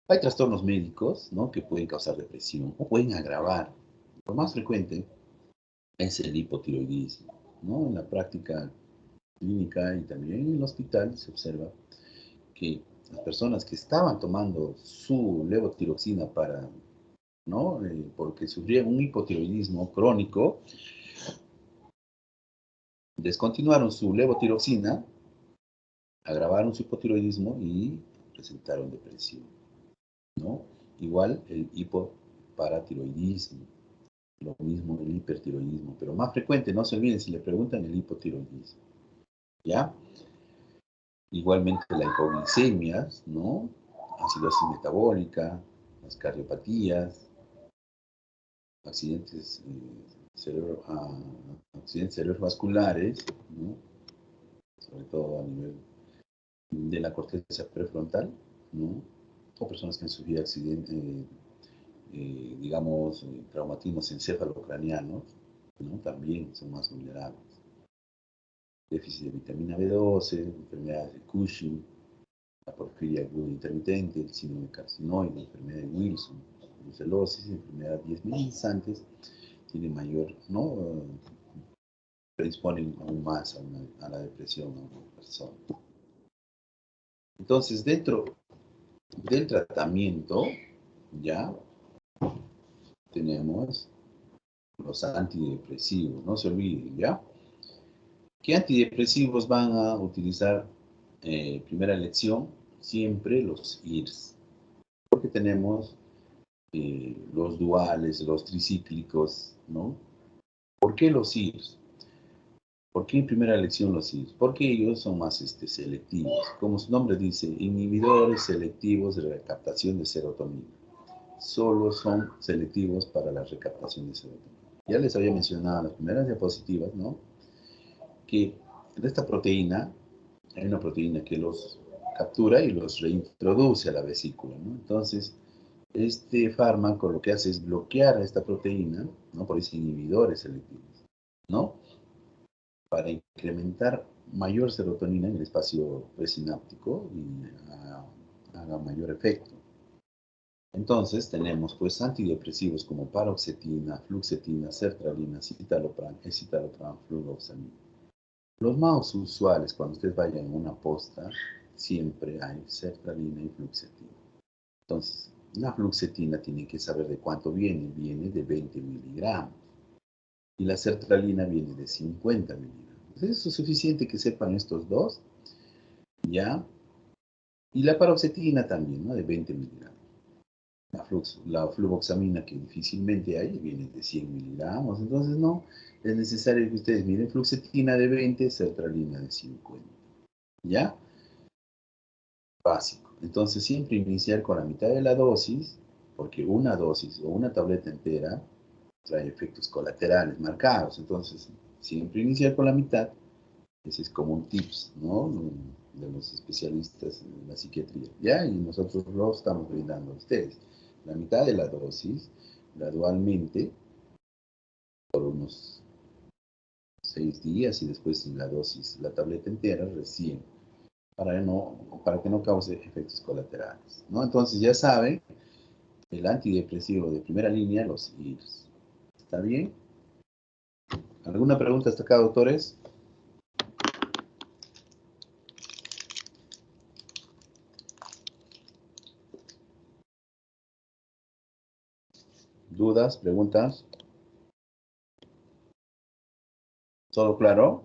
Hay trastornos médicos, ¿no? Que pueden causar depresión o pueden agravar. Lo más frecuente es el hipotiroidismo, ¿no? En la práctica clínica y también en el hospital se observa que las personas que estaban tomando su levotiroxina para, ¿no? Porque sufrían un hipotiroidismo crónico, descontinuaron su levotiroxina, agravaron su hipotiroidismo y presentaron depresión, ¿no? Igual el hipoparatiroidismo, lo mismo el hipertiroidismo, pero más frecuente, no se olviden si le preguntan el hipotiroidismo, ¿ya? Igualmente la hipoglicemias, ¿no? Acidosis metabólica, las cardiopatías, accidentes, accidentes cerebrovasculares, ¿no? Sobre todo a nivel de la corteza prefrontal, ¿no? O personas que han sufrido accidentes, digamos, traumatismos encefalocranianos, ¿no? También son más vulnerables. Déficit de vitamina B12, enfermedades de Cushing, la porfiria aguda intermitente, el síndrome carcinoide, la enfermedad de Wilson, la brucelosis, enfermedad diezminizantes, tiene mayor, ¿no? Predisponen aún más a la depresión a una persona. Entonces, dentro del tratamiento, ya tenemos los antidepresivos, no se olviden, ¿ya? ¿Qué antidepresivos van a utilizar? Primera elección, siempre los IRS, porque tenemos los duales, los tricíclicos, ¿no? ¿Por qué los IRS? ¿Por qué en primera elección los IRS? Porque ellos son más selectivos. Como su nombre dice, inhibidores selectivos de recaptación de serotonina. Solo son selectivos para la recaptación de serotonina. Ya les había mencionado en las primeras diapositivas, ¿no? Que de esta proteína, hay una proteína que los captura y los reintroduce a la vesícula, ¿no? Entonces, este fármaco lo que hace es bloquear a esta proteína, ¿no? Por eso inhibidores selectivos, ¿no? Para incrementar mayor serotonina en el espacio presináptico y haga mayor efecto. Entonces tenemos pues antidepresivos como paroxetina, fluoxetina, sertralina, citalopram, escitalopram, fluvoxamina. Los más usuales cuando ustedes vayan a una posta, siempre hay sertralina y fluoxetina. Entonces, la fluoxetina tienen que saber de cuánto viene. Viene de 20 miligramos. Y la sertralina viene de 50 miligramos. Entonces, eso es suficiente que sepan estos dos. ¿Ya? Y la paroxetina también, ¿no? De 20 miligramos. La fluvoxamina, que difícilmente hay, viene de 100 miligramos. Entonces, no, es necesario que ustedes miren fluoxetina de 20, sertralina de 50. ¿Ya? Básico. Entonces, siempre iniciar con la mitad de la dosis, porque una dosis o una tableta entera trae efectos colaterales marcados. Entonces, siempre iniciar con la mitad. Ese es como un tips, ¿no? De los especialistas en la psiquiatría. ¿Ya? Y nosotros lo estamos brindando a ustedes. La mitad de la dosis, gradualmente, por unos 6 días y después la dosis, la tableta entera recién, para que no cause efectos colaterales, ¿no? Entonces ya saben, el antidepresivo de primera línea, los IRS. ¿Está bien? ¿Alguna pregunta hasta acá, doctores? ¿Dudas? ¿Preguntas? ¿Todo claro?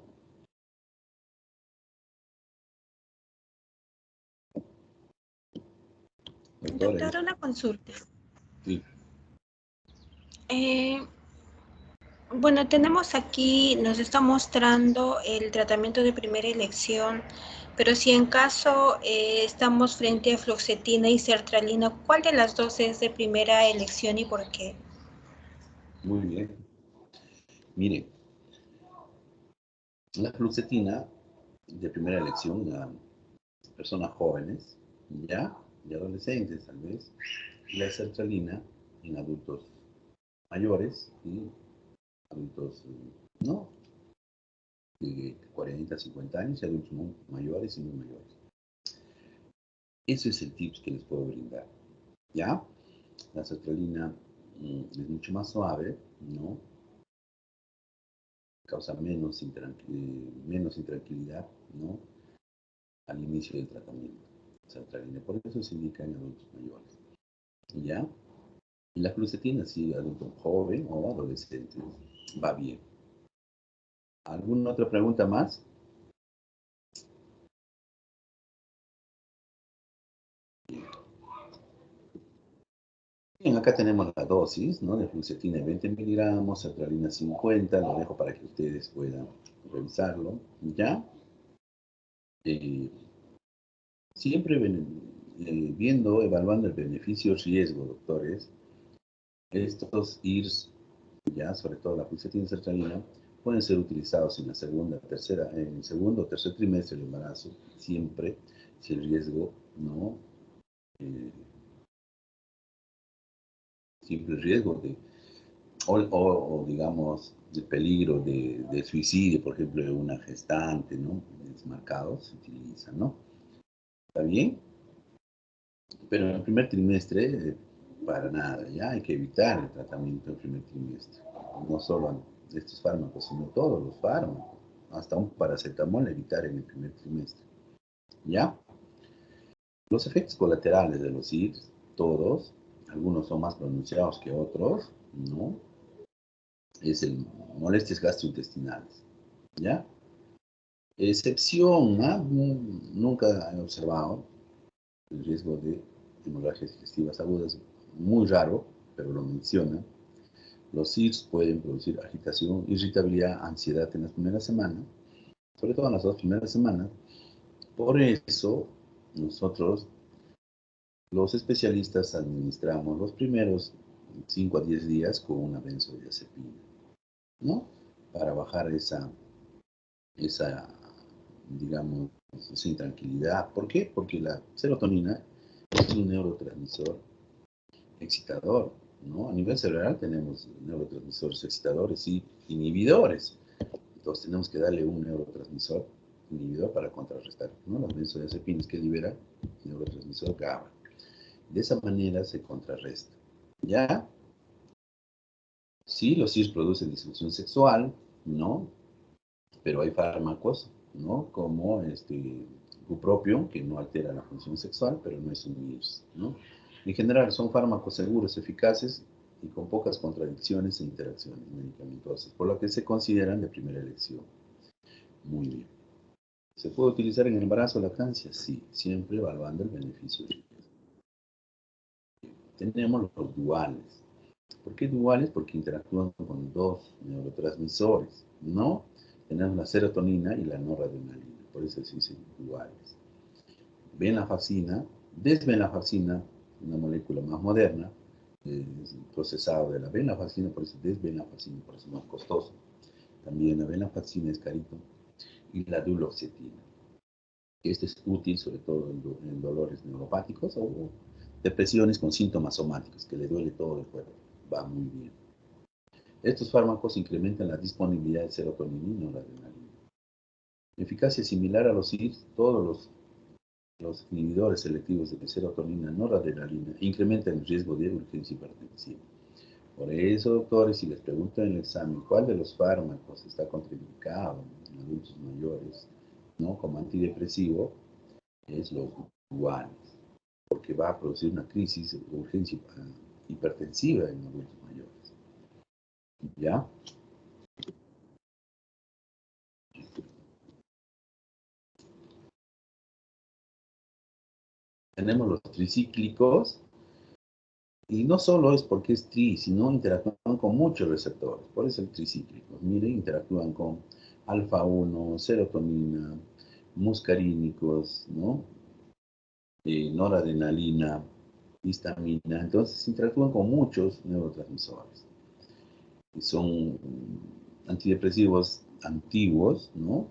Doctores. Doctor, una consulta. Sí. Bueno, tenemos aquí, nos está mostrando el tratamiento de primera elección, pero si en caso estamos frente a fluoxetina y sertralina, ¿cuál de las dos es de primera elección y por qué? Muy bien. Mire, la fluoxetina de primera elección a personas jóvenes, ya, y adolescentes tal vez, y la sertralina en adultos mayores y adultos, no, de 40, 50 años y adultos muy mayores y muy mayores. Ese es el tips que les puedo brindar, ¿ya? La sertralina es mucho más suave, ¿no? Causa menos intranquilidad, ¿no? Al inicio del tratamiento. Sertralina, por eso se indica en adultos mayores, ¿ya? Y la fluoxetina, si adulto joven o adolescente, va bien. ¿Alguna otra pregunta más? Bien, acá tenemos la dosis, ¿no? De fluoxetina de 20 miligramos, sertralina 50, lo dejo para que ustedes puedan revisarlo, ¿ya? Siempre viendo, evaluando el beneficio-riesgo, doctores, estos IRS, ya sobre todo la fluoxetina sertralina, pueden ser utilizados en la en el segundo o tercer trimestre del embarazo, siempre si el riesgo no, siempre el riesgo de, o digamos, de peligro de suicidio, por ejemplo, de una gestante, ¿no? Es marcado, se utiliza, ¿no? ¿Está bien? Pero en el primer trimestre, para nada, ya hay que evitar el tratamiento en el primer trimestre. No solo estos fármacos, sino todos los fármacos. Hasta un paracetamol evitar en el primer trimestre. ¿Ya? Los efectos colaterales de los IRS, todos, algunos son más pronunciados que otros, ¿no? Es el molestias gastrointestinales, ¿ya? Excepción, ¿ah? Nunca he observado el riesgo de hemorragias digestivas agudas, muy raro, pero lo menciona. Los IRS pueden producir agitación, irritabilidad, ansiedad en las primeras semanas, sobre todo en las 2 primeras semanas. Por eso, nosotros, los especialistas, administramos los primeros 5 a 10 días con una benzodiazepina, ¿no? Para bajar esa digamos, esa intranquilidad. ¿Por qué? Porque la serotonina es un neurotransmisor excitador, ¿no? A nivel cerebral tenemos neurotransmisores excitadores y inhibidores. Entonces tenemos que darle un neurotransmisor inhibidor para contrarrestar, ¿no? Las benzodiazepinas que libera el neurotransmisor GABA. De esa manera se contrarresta. ¿Ya? Sí, los CIRS producen disfunción sexual, ¿no? Pero hay fármacos, ¿no? Como bupropión, que no altera la función sexual, pero no es un IRS, ¿no? En general, son fármacos seguros, eficaces y con pocas contradicciones e interacciones medicamentosas, por lo que se consideran de primera elección. Muy bien. ¿Se puede utilizar en el embarazo o lactancia? Sí, siempre evaluando el beneficio. Tenemos los duales. ¿Por qué duales? Porque interactúan con 2 neurotransmisores, ¿no? Tenemos la serotonina y la noradrenalina, por eso se dicen duales. Venlafaxina, desvenlafaxina, una molécula más moderna, procesado de la venlafaxina, por eso desvenlafaxina, por eso es más costoso. También la venlafaxina es carito, y la duloxetina. Este es útil sobre todo en dolores neuropáticos o depresiones con síntomas somáticos, que le duele todo el cuerpo. Va muy bien. Estos fármacos incrementan la disponibilidad de serotonina y noradrenalina. Eficacia similar a los IRS, todos los inhibidores selectivos de serotonina, noradrenalina, incrementan el riesgo de urgencia hipertensiva. Por eso, doctores, si les pregunto en el examen cuál de los fármacos está contraindicado en adultos mayores, ¿no? Como antidepresivo, es los duales, porque va a producir una crisis de urgencia hipertensiva en adultos mayores. ¿Ya? Tenemos los tricíclicos, y no solo es porque es tri, sino interactúan con muchos receptores. Por eso el tricíclico. Miren, interactúan con alfa-1, serotonina, muscarínicos, ¿no? Noradrenalina, histamina. Entonces interactúan con muchos neurotransmisores. Y son antidepresivos antiguos, ¿no?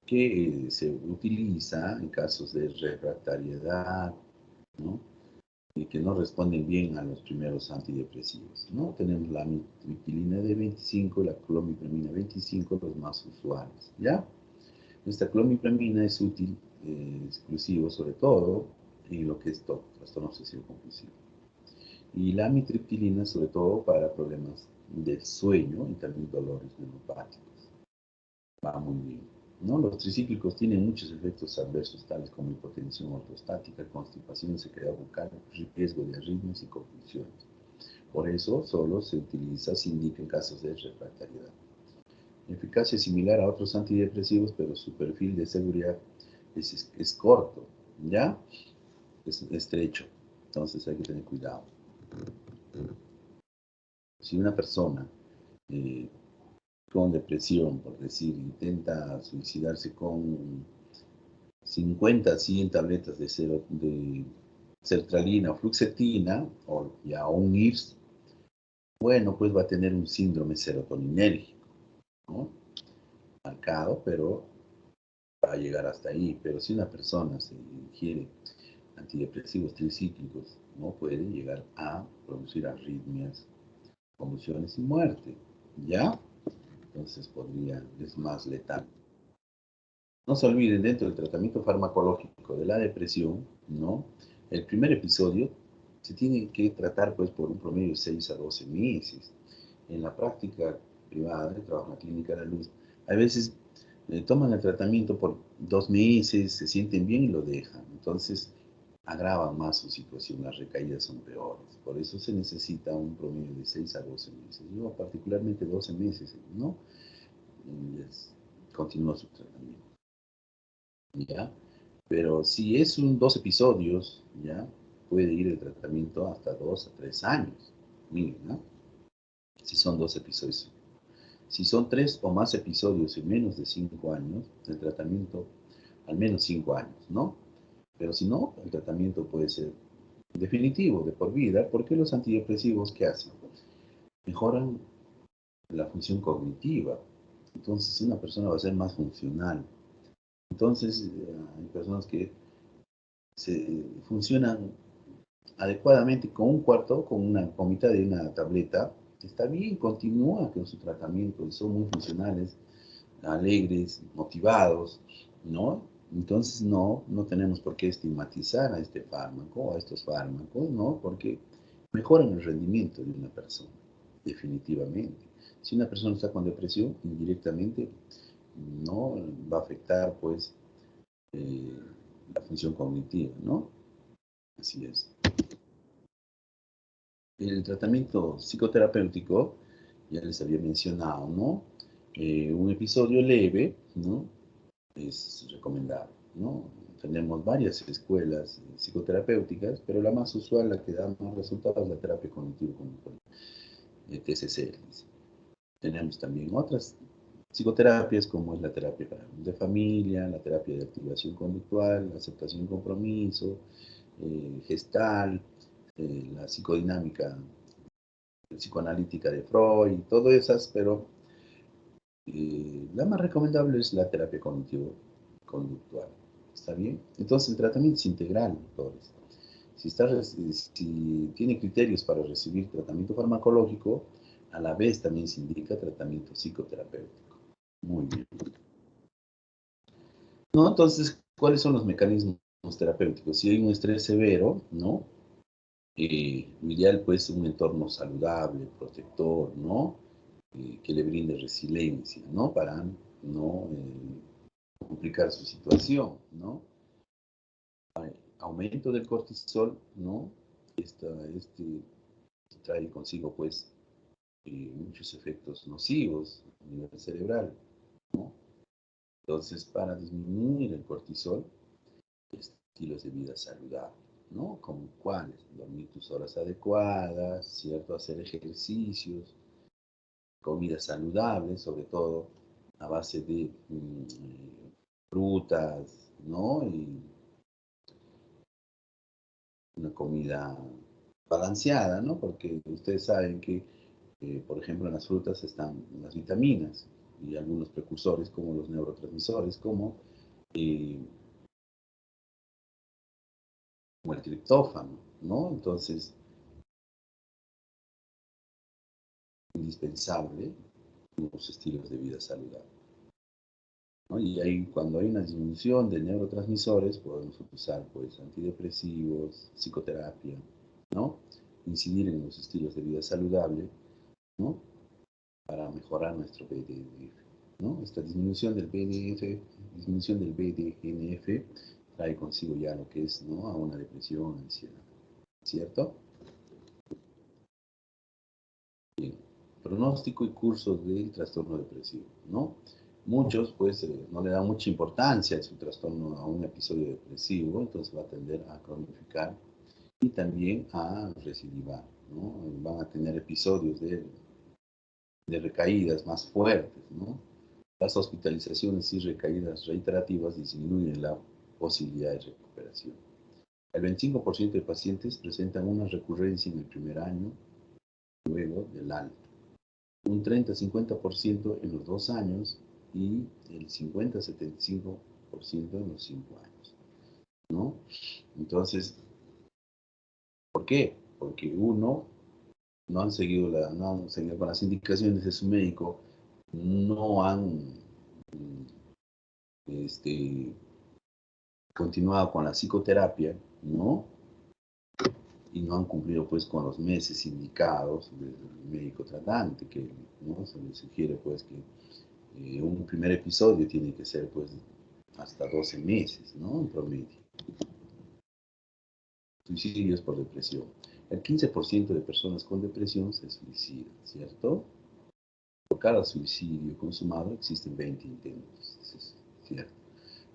Que se utiliza en casos de refractariedad, ¿no? Y que no responden bien a los primeros antidepresivos, ¿no? Tenemos la amitriptilina de 25, la clomipramina 25, los más usuales, ¿ya? Esta clomipramina es útil, exclusivo, sobre todo en lo que es TOC, trastorno obsesivo compulsivo. Y la amitriptilina, sobre todo para problemas del sueño y también dolores neuropáticos. Va muy bien, ¿no? Los tricíclicos tienen muchos efectos adversos, tales como hipotensión ortostática, constipación, sequedad bucal, riesgo de arritmias y convulsiones. Por eso, solo se indica en casos de refractariedad. Eficacia similar a otros antidepresivos, pero su perfil de seguridad es corto, ¿ya? Es estrecho, entonces hay que tener cuidado. Si una persona con depresión, por decir, intenta suicidarse con 50, 100 tabletas de sertralina o fluoxetina, o ya un IRS, bueno, pues va a tener un síndrome serotoninérgico, ¿no? Marcado, pero va a llegar hasta ahí. Pero si una persona se ingiere antidepresivos tricíclicos, no puede llegar a producir arritmias, convulsiones y muerte, ¿ya? Entonces es más letal. No se olviden, dentro del tratamiento farmacológico de la depresión, ¿no? El primer episodio se tiene que tratar pues por un promedio de 6 a 12 meses. En la práctica privada, de trabajo en la clínica de la luz, a veces toman el tratamiento por 2 meses, se sienten bien y lo dejan. Entonces agravan más su situación, las recaídas son peores. Por eso se necesita un promedio de 6 a 12 meses. Yo particularmente 12 meses, ¿no? Les continúa su tratamiento. ¿Ya? Pero si es 2 episodios, ¿ya? Puede ir el tratamiento hasta 2 a 3 años. Miren, ¿no? Si son 2 episodios. Si son 3 o más episodios en menos de 5 años, el tratamiento al menos 5 años, ¿no? Pero si no, el tratamiento puede ser definitivo, de por vida, porque los antidepresivos, ¿qué hacen? Mejoran la función cognitiva. Entonces, una persona va a ser más funcional. Entonces, hay personas que funcionan adecuadamente con un cuarto, con mitad de una tableta. Está bien, continúa con su tratamiento, son muy funcionales, alegres, motivados, ¿no? Entonces no tenemos por qué estigmatizar a este fármaco o a estos fármacos, ¿no? Porque mejoran el rendimiento de una persona, definitivamente. Si una persona está con depresión, indirectamente no va a afectar, pues, la función cognitiva, ¿no? Así es. El tratamiento psicoterapéutico, ya les había mencionado, ¿no? Un episodio leve, ¿no? Es recomendable, ¿no? Tenemos varias escuelas psicoterapéuticas, pero la más usual, la que da más resultados, es la terapia cognitivo-conductual, TCC. Tenemos también otras psicoterapias, como es la terapia de familia, la terapia de activación conductual, la aceptación y compromiso, gestal, la psicodinámica psicoanalítica de Freud, todas esas, pero la más recomendable es la terapia cognitivo-conductual. ¿Está bien? Entonces el tratamiento es integral, doctores. Si tiene criterios para recibir tratamiento farmacológico, a la vez también se indica tratamiento psicoterapéutico. Muy bien. ¿No? Entonces, ¿cuáles son los mecanismos terapéuticos? Si hay un estrés severo, ¿no? Lo ideal pues un entorno saludable, protector, ¿no? Que le brinde resiliencia, ¿no? Para no complicar su situación, ¿no? Aumento del cortisol, ¿no? Este trae consigo pues muchos efectos nocivos a nivel cerebral, ¿no? Entonces, para disminuir el cortisol, estilos de vida saludables, ¿no? Como cuáles, dormir tus horas adecuadas, ¿cierto? Hacer ejercicios, comida saludable, sobre todo a base de frutas, ¿no? Y una comida balanceada, ¿no? Porque ustedes saben que, por ejemplo, en las frutas están las vitaminas y algunos precursores como los neurotransmisores, como el triptófano, ¿no? Entonces, indispensable los estilos de vida saludables, ¿no? Y ahí, cuando hay una disminución de neurotransmisores, podemos utilizar pues antidepresivos, psicoterapia, ¿no? Incidir en los estilos de vida saludable, ¿no? Para mejorar nuestro BDNF, ¿no? Esta disminución del BDNF trae consigo ya lo que es, ¿no? A una depresión, ansiedad, ¿cierto? Bien. Pronóstico y curso del trastorno depresivo, ¿no? Muchos, pues, no le dan mucha importancia a su trastorno, a un episodio depresivo, entonces va a tender a cronificar y también a recidivar, ¿no? Van a tener episodios de recaídas más fuertes, ¿no? Las hospitalizaciones y recaídas reiterativas disminuyen la posibilidad de recuperación. El 25% de pacientes presentan una recurrencia en el primer año, luego del alta. Un 30-50% en los 2 años y el 50-75% en los 5 años, ¿no? Entonces, ¿por qué? Porque uno, no han seguido con las indicaciones de su médico, no han continuado con la psicoterapia, ¿no? Y no han cumplido pues con los meses indicados del médico tratante, que ¿no? Se les sugiere pues que un primer episodio tiene que ser pues hasta 12 meses, ¿no? En promedio. Suicidios por depresión. El 15% de personas con depresión se suicidan, ¿cierto? Por cada suicidio consumado existen 20 intentos, eso es cierto.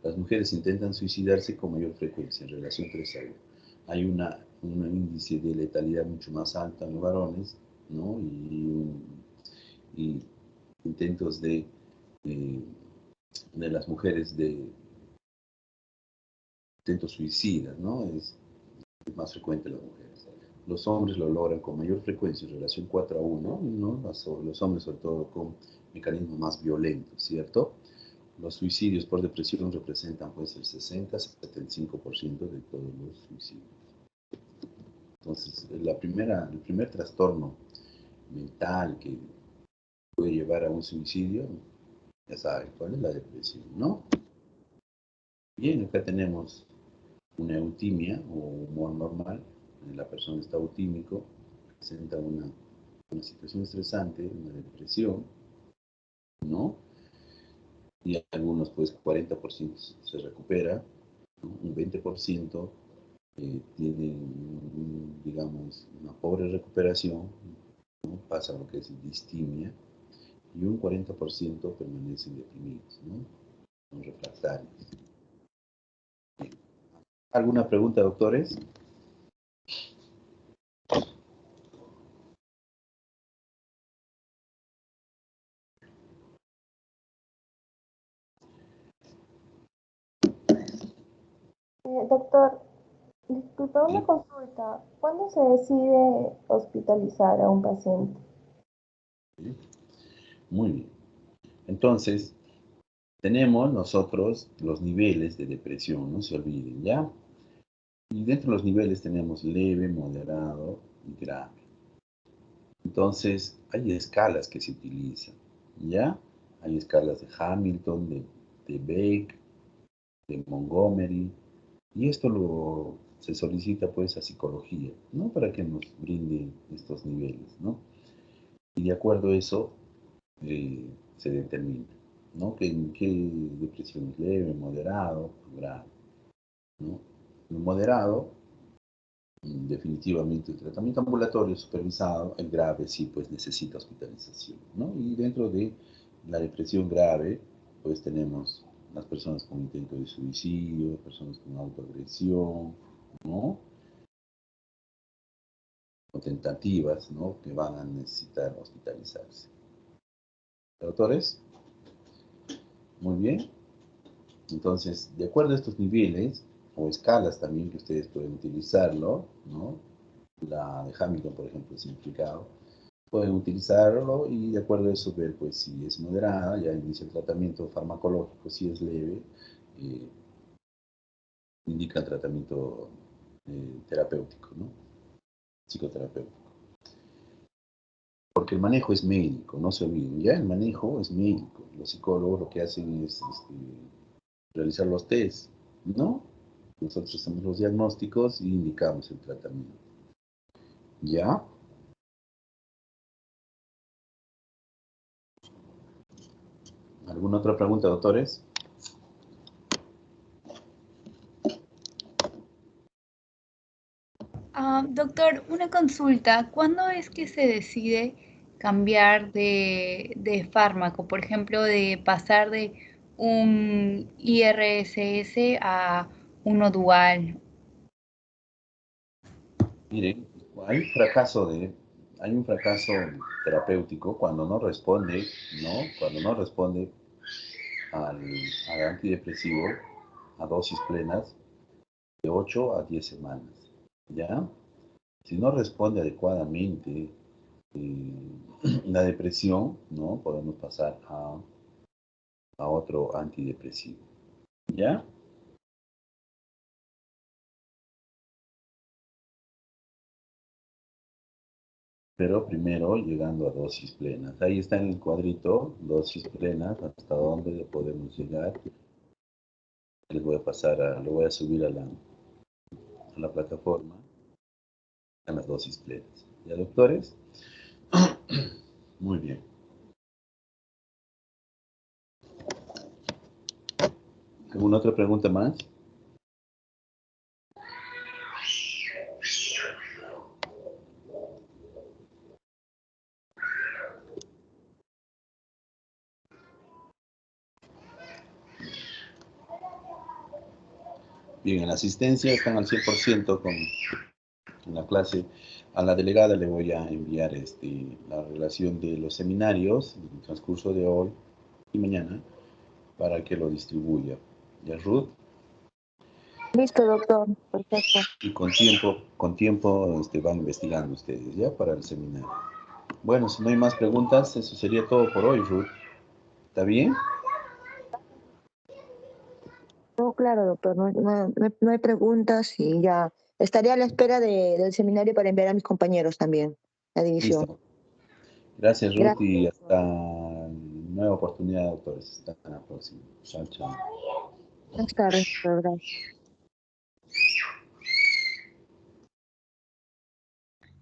Las mujeres intentan suicidarse con mayor frecuencia, en relación 3 a 1. Hay un índice de letalidad mucho más alto en los varones, ¿no? Y intentos de las mujeres de intentos suicidas, ¿no? Es más frecuente en las mujeres. Los hombres lo logran con mayor frecuencia, en relación 4 a 1, ¿no? Los hombres sobre todo con mecanismos más violentos, ¿cierto? Los suicidios por depresión representan pues el 60-75% de todos los suicidios. Entonces, el primer trastorno mental que puede llevar a un suicidio, ya saben cuál es la depresión, ¿no? Bien, acá tenemos una eutimia o humor normal. La persona está eutímico, presenta una situación estresante, una depresión, ¿no? Y algunos, pues, 40% se recupera, ¿no? Un 20% tienen, digamos, una pobre recuperación, ¿no? Pasa lo que es distimia, y un 40% permanecen deprimidos, ¿no? Son refractarios. ¿Alguna pregunta, doctores? Doctor, disculpa una consulta. ¿Cuándo se decide hospitalizar a un paciente? Muy bien. Entonces, tenemos nosotros los niveles de depresión, no se olviden, ¿ya? Y dentro de los niveles tenemos leve, moderado y grave. Entonces, hay escalas que se utilizan, ¿ya? Hay escalas de Hamilton, de Beck, de Montgomery, y esto se solicita pues a psicología, ¿no? Para que nos brinde estos niveles, ¿no? Y de acuerdo a eso se determina, ¿no? ¿Qué depresión es leve, moderado, grave, ¿no? Lo moderado, definitivamente el tratamiento ambulatorio supervisado, el grave sí pues necesita hospitalización, ¿no? Y dentro de la depresión grave, pues tenemos las personas con intento de suicidio, personas con autoagresión, ¿no? O tentativas, ¿no? Que van a necesitar hospitalizarse. ¿Doctores? Muy bien. Entonces, de acuerdo a estos niveles, o escalas también que ustedes pueden utilizarlo, ¿no? La de Hamilton, por ejemplo, simplificado, pueden utilizarlo y de acuerdo a eso ver, pues, si es moderada, ya inicia el tratamiento farmacológico, si es leve, indica el tratamiento terapéutico, ¿no? Psicoterapéutico. Porque el manejo es médico, no se olviden, ya el manejo es médico. Los psicólogos lo que hacen es realizar los test, ¿no? Nosotros hacemos los diagnósticos y indicamos el tratamiento. ¿Ya? ¿Alguna otra pregunta, doctores? Doctor, una consulta. ¿Cuándo es que se decide cambiar de fármaco? Por ejemplo, de pasar de un IRSS a uno dual. Miren, hay un fracaso terapéutico cuando no responde, ¿no? Cuando no responde al antidepresivo a dosis plenas de 8 a 10 semanas. ¿Ya? Si no responde adecuadamente la depresión, ¿no? Podemos pasar a otro antidepresivo. ¿Ya? Pero primero llegando a dosis plenas. Ahí está en el cuadrito, dosis plenas, hasta dónde podemos llegar. Les voy a pasar lo voy a subir a la plataforma, a las dosis plenas. ¿Ya, doctores? Muy bien. ¿Alguna otra pregunta más? Bien, en la asistencia están al 100% con la clase. A la delegada le voy a enviar la relación de los seminarios en el transcurso de hoy y mañana para que lo distribuya. ¿Ya, Ruth? Listo, doctor. Perfecto. Y con tiempo van investigando ustedes, ¿ya? Para el seminario. Bueno, si no hay más preguntas, eso sería todo por hoy, Ruth. ¿Está bien? No, claro, doctor. No hay preguntas y ya estaría a la espera del seminario para enviar a mis compañeros también, la división. Listo. Gracias, Ruth, Gracias. y hasta nueva oportunidad, doctores. Hasta la próxima. Chao, chao. Buenas tardes, doctor. Gracias.